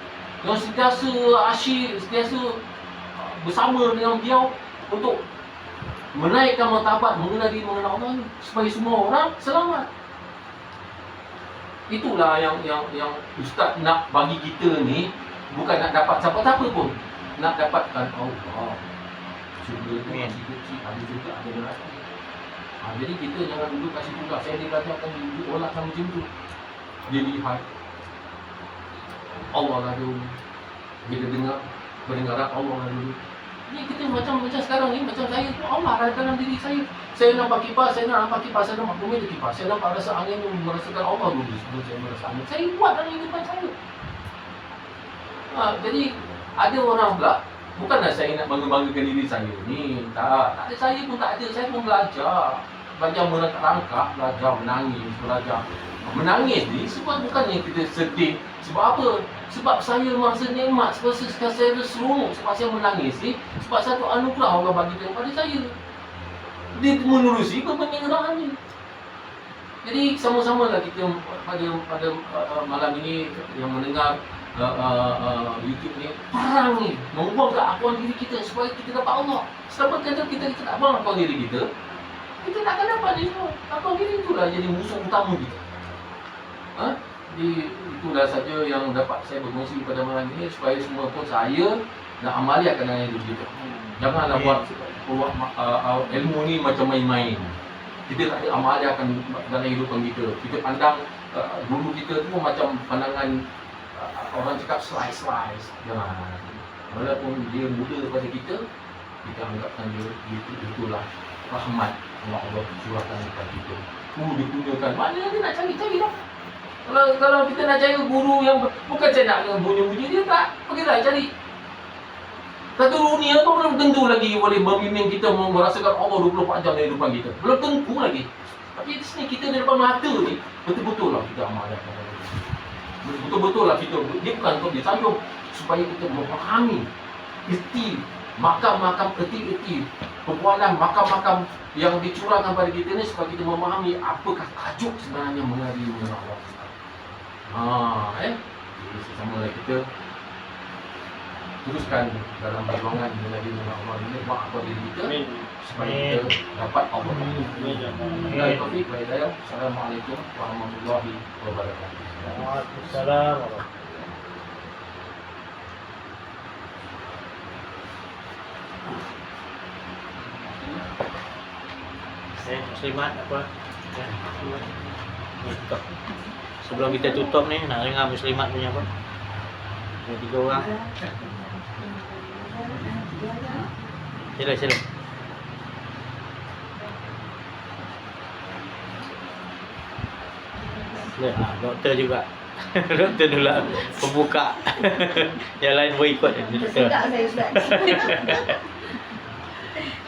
Yang sentiasa asyik, sentiasa bersama dengan beliau untuk menaikkan martabat mengenal Allah ni, supaya semua orang selamat. Itulah yang Ustaz nak bagi kita ni, bukan nak dapat siapa-siapa pun, nak dapatkan Allah. Syurga tu masih kecil, ada juga ada neraka. Jadi kita jangan duduk kasih tugas, saya dibelajarkan olah macam tu. Dia lihat Allah lah dulu. Kita pendengaran Allah lah dulu. Ni kita macam sekarang ni, macam saya tu Allah ada dalam diri saya. Saya nampak kipas, saya nampak bumi tu kipas. Saya nampak rasa angin tu, merasakan Allah dulu sebelum saya merasa angin. Saya buat dalam hidupan saya. Jadi ada orang pula, bukanlah saya nak bangga-banggakan diri saya ni. Tak ada, saya pun tak ada. Saya pun belajar merangkak, belajar belajar menangis ni sebab bukannya kita sedih. Sebab apa? Sebab saya merasa nikmat, sebab saya seronok, sebab saya menangis ni, sebab satu anugerah Allah bagi kepada saya. dia menerusi kepentingan ini. Jadi sama-sama lah kita pada malam ini yang mendengar YouTube ni, perang ni membuang keakuan diri kita supaya kita dapat Allah. Selama kita tak buang keakuan diri kita tak akan dapat ni semua. Keakuan diri itulah jadi musuh utama kita. Jadi itulah saja yang dapat saya berkongsi pada malam ini, supaya semua pun saya nak amalikan dalam hidup kita. Janganlah buat ilmu ni macam main-main. Kita tak ada amalikan dalam hidupan kita. Kita pandang guru kita tu macam pandangan orang cakap slice. Jangan. Walaupun dia muda daripada kita anggapkan dia itulah rahmat Allah curahkan kepada kita. Digunakan. Mana dia nak cari dah. Kalau kita nak cari guru yang bukan saya nak bunyi-bunyi, dia tak pergilah cari. Satu dunia tu belum tentu lagi boleh membimbing kita merasakan Allah 24 jam dalam hidupan kita. Belum tentu lagi. Tapi di sini kita di depan mata ni, betul-betul lah kita amalkan. Betul-betul lah kita, dia bukan untuk disanjung, supaya kita memahami erti makam-makam erti-erti perbualan makam-makam yang dicurahkan pada kita ni, supaya kita memahami apakah tajuk sebenarnya mengenai Allah. Jadi sama-sama kita teruskan dalam perjuangan menjadi Allah ini, buat apa diri kita supaya kita dapat Allah. Assalamualaikum warahmatullahi wabarakatuh. Waalaikumsalam. Muslimat apa? Tutup. Sebelum kita tutup ni, nak dengar muslimat punya apa? Ada 3 orang. Sila. Doktor juga. Doktor dulu pembuka. Yang lain boleh ikut. Doktor.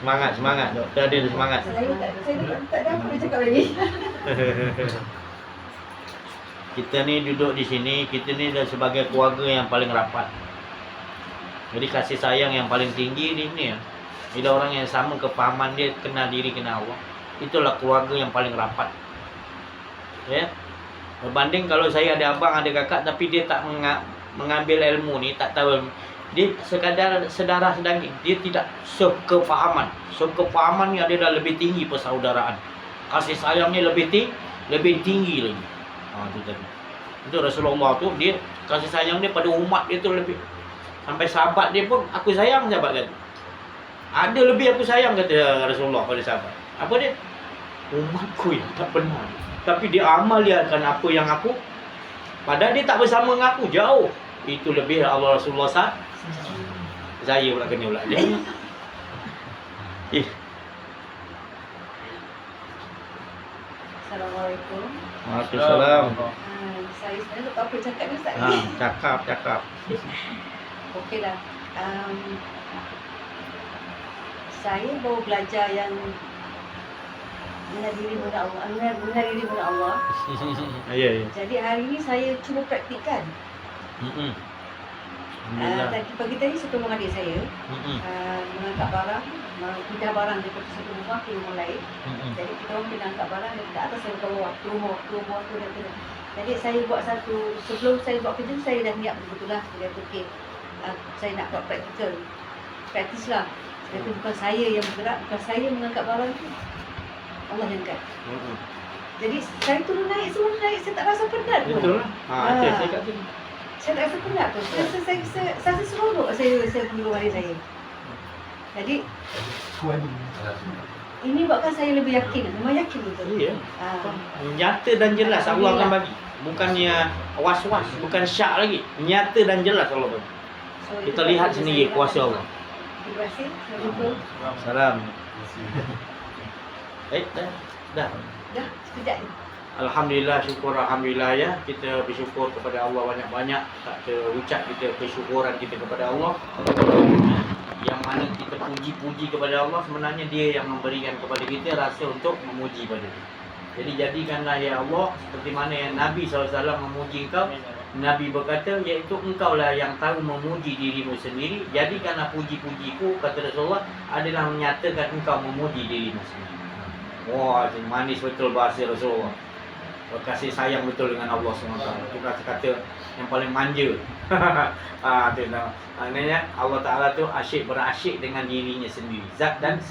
Semangat. Doktor ada semangat. Saya tak ada apa nak cakap lagi. Kita ni duduk di sini, kita ni dah sebagai keluarga yang paling rapat. Jadi kasih sayang yang paling tinggi di sini ya. Bila orang yang sama kefahaman dia, kenal diri, kenal Allah, itulah keluarga yang paling rapat. Ya. Berbanding kalau saya ada abang, ada kakak, tapi dia tak mengambil ilmu ni, tak tahu, dia sekadar sedarah sedaging, dia tidak sekefahaman. Sekefahaman ni ada dah lebih tinggi persaudaraan. Kasih sayangnya lebih tinggi lagi. Itu tadi. Itu Rasulullah tu, dia kasih sayang dia pada umat dia tu lebih, sampai sahabat dia pun aku sayang sahabat kata. Ada lebih aku sayang kata Rasulullah pada sahabat. Apa dia? Umatku yang tak benar, tapi dia amalkan apa yang aku, padahal dia tak bersama dengan aku, jauh. Itu lebih Allah Rasulullah saya pula kena pula dia. Assalamualaikum. Waalaikumsalam. Saya sebenarnya tak apa cakap ni Ustaz. Cakap. Okeylah. Saya baru belajar yang mengenal diri kepada Allah. Ya. Jadi hari ini saya cuba praktikkan. Tadi pagi tadi saya tolong adik saya mengangkat barang, pindah barang daripada satu rumah ke rumah lain. Jadi kita orang kena angkat barang dari atas sampai ke bawah, ke rumah tu dan kena. Jadi saya buat sebelum saya buat kerja, saya dah niat betul lah. Saya kata okey, saya nak buat praktis lah. Saya kata bukan saya yang bergerak, bukan saya mengangkat barang tu, Allah yang angkat. Jadi saya turun naik, saya tak rasa penat pun. Betul lah. Saya kat sini. Saya tak rasa penat pun. Saya seronok saya tunggu hari saya. Jadi ini buatkan saya lebih yakin. Memang yakin betul. Iya. Nyata dan jelas Allah akan bagi. Bukannya was-was, bukan syak lagi. Nyata dan jelas Allah bagi. Kita lihat sendiri kuasa Allah. Terima kasih. Assalamualaikum. Salam. Dah. Dah, sekejap ni. Alhamdulillah, Alhamdulillah ya. Kita bersyukur kepada Allah banyak-banyak. Tak terucap kita kesyukuran kita kepada Allah. Yang mana kita puji-puji kepada Allah, sebenarnya dia yang memberikan kepada kita rasa untuk memuji pada dia. Jadi jadikanlah ya Allah seperti mana yang Nabi SAW memuji engkau, Nabi berkata, iaitu engkaulah yang tahu memuji dirimu sendiri. Jadikanlah puji-pujiku, kata Rasulullah, adalah menyatakan engkau memuji dirimu sendiri. Wah, manis betul bahasa Rasulullah. Kasih sayang betul dengan Allah SWT. Itu kata-kata yang paling manja. Itu maknanya Allah Ta'ala tu berasyik dengan dirinya sendiri. Zat dan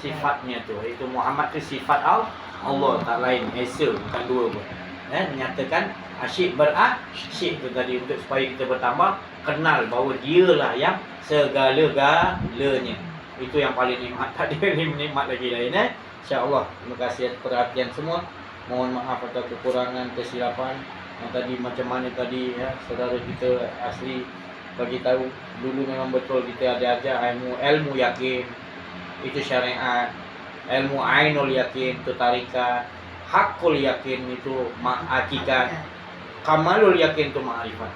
sifatnya tu. Itu Muhammad tu sifat Allah, tak lain. Esa, bukan dua pun. Menyatakan asyik berasyik tu tadi, untuk supaya kita bertambah kenal bahawa dialah yang segala-galanya. Itu yang paling nikmat. Tak ada nikmat lagi lain. InsyaAllah. Terima kasih atas perhatian semua. Mohon maaf atas kekurangan, kesilapan. Yang tadi macam mana tadi ya, saudara kita asli bagi tahu dulu memang betul kita ada ajar ilmu yakin itu syariat, ilmu ainul yakin itu tarikat, hakul yakin itu hakikat, kamalul yakin itu ma'rifat.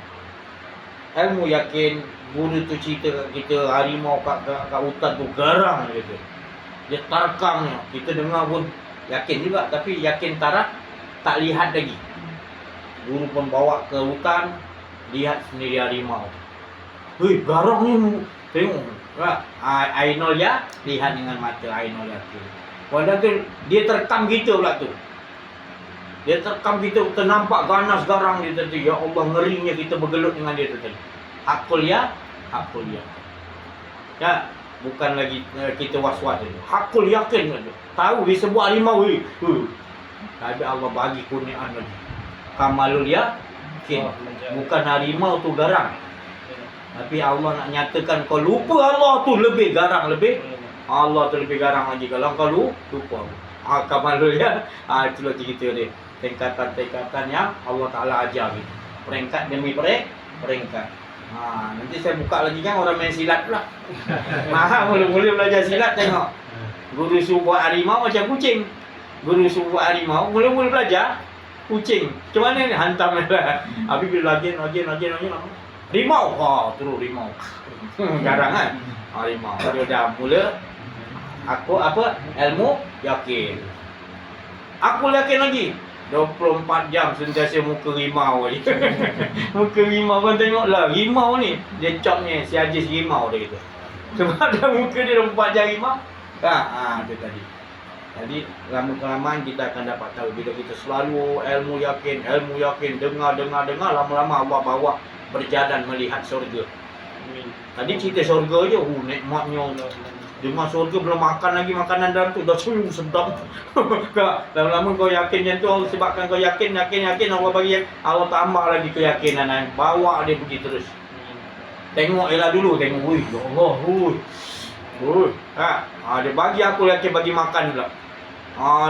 Ilmu yakin, guru tu cerita kita harimau kat hutan tu garang gitu. Dia tarkamnya, kita dengar pun yakin juga, tapi yakin tak lihat lagi. Guru pun bawa ke hutan, lihat sendiri harimau. Hei, garang ni, tengok. Ainul ya, lihat dengan mata ainul yakin. Padahal tu dia terekam kita pula tu. Dia terekam kita, kita nampak ganas garang dia tadi. Ya Allah, ngerinya kita bergelut dengan dia tadi. Hakul ya. Ya, bukan lagi kita was-was tu. Hakul yakin tu. Tahu dia sebuah harimau ni. Tapi Allah bagi kurniaan lagi. Kamalul yakin. Bukan harimau tu garang. Tapi Allah nak nyatakan kau lupa Allah tu lebih garang, Allah tu lebih garang lagi kalau kau lupa. Kamalul ya. Itulah cerita dia. Tingkatan-tingkatan yang Allah Ta'ala ajar gitu. Peringkat demi peringkat. Nanti saya buka lagi kan orang main silat pula. Mula-mula belajar silat tengok. Guru suruh buat harimau macam kucing. Guru suruh buat harimau, mula-mula belajar kucing. Macam mana ni? Hantam lah. Habis bila lagi rimau. Terus rimau. Garang kan? Rimau. Dia dah mula. Aku ilmu yakin. Aku yakin lagi. 24 jam sentiasa muka rimau lagi. Muka rimau kan tengoklah. Rimau ni, dia copnya si Ajis rimau dia kata. Sebab dah muka dia 24 jam rimau. Itu tadi. Jadi lama-kelamaan kita akan dapat tahu. Bila kita selalu ilmu yakin, dengar, lama-lama Allah bawa berjalan melihat surga. Tadi cerita surga je, nikmatnya. Dengar surga belum makan lagi makanan dalam tu, dah sedap. Lama-lama kau yakin macam tu, sebabkan kau yakin, Allah bagi, Allah tambah lagi keyakinan, bawa dia pergi terus. Tengok elah dulu, tengok, ya Allah, dia bagi aku yakin, bagi makan pula.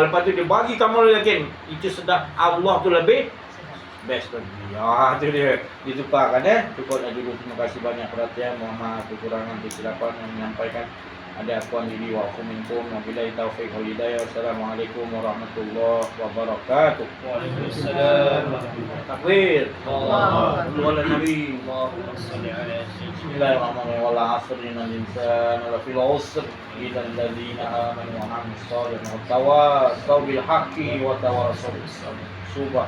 Lepas tu dia bagi kamu yakin, itu sedap, Allah tu lebih best lagi. Tu dia ditukarkan Cukuplah dulu. Terima kasih banyak perhatian. Mohon maaf kekurangan, kesilapan yang menyampaikan. Ada akuan diri wa aku minkum. Wabillahi taufiq wal hidayah. Wassalamualaikum warahmatullahi wabarakatuh. Waalaikumsalam. Takbir. Allahu Akbar. Nabi. Bismillahirrahmanirrahim. Wal 'asri innal insana lafil 'usr illa alladziina aamanu wa 'amilus shalihaati wa tawassaw bil haqqi wa tawassaw bis sabr. Subhan.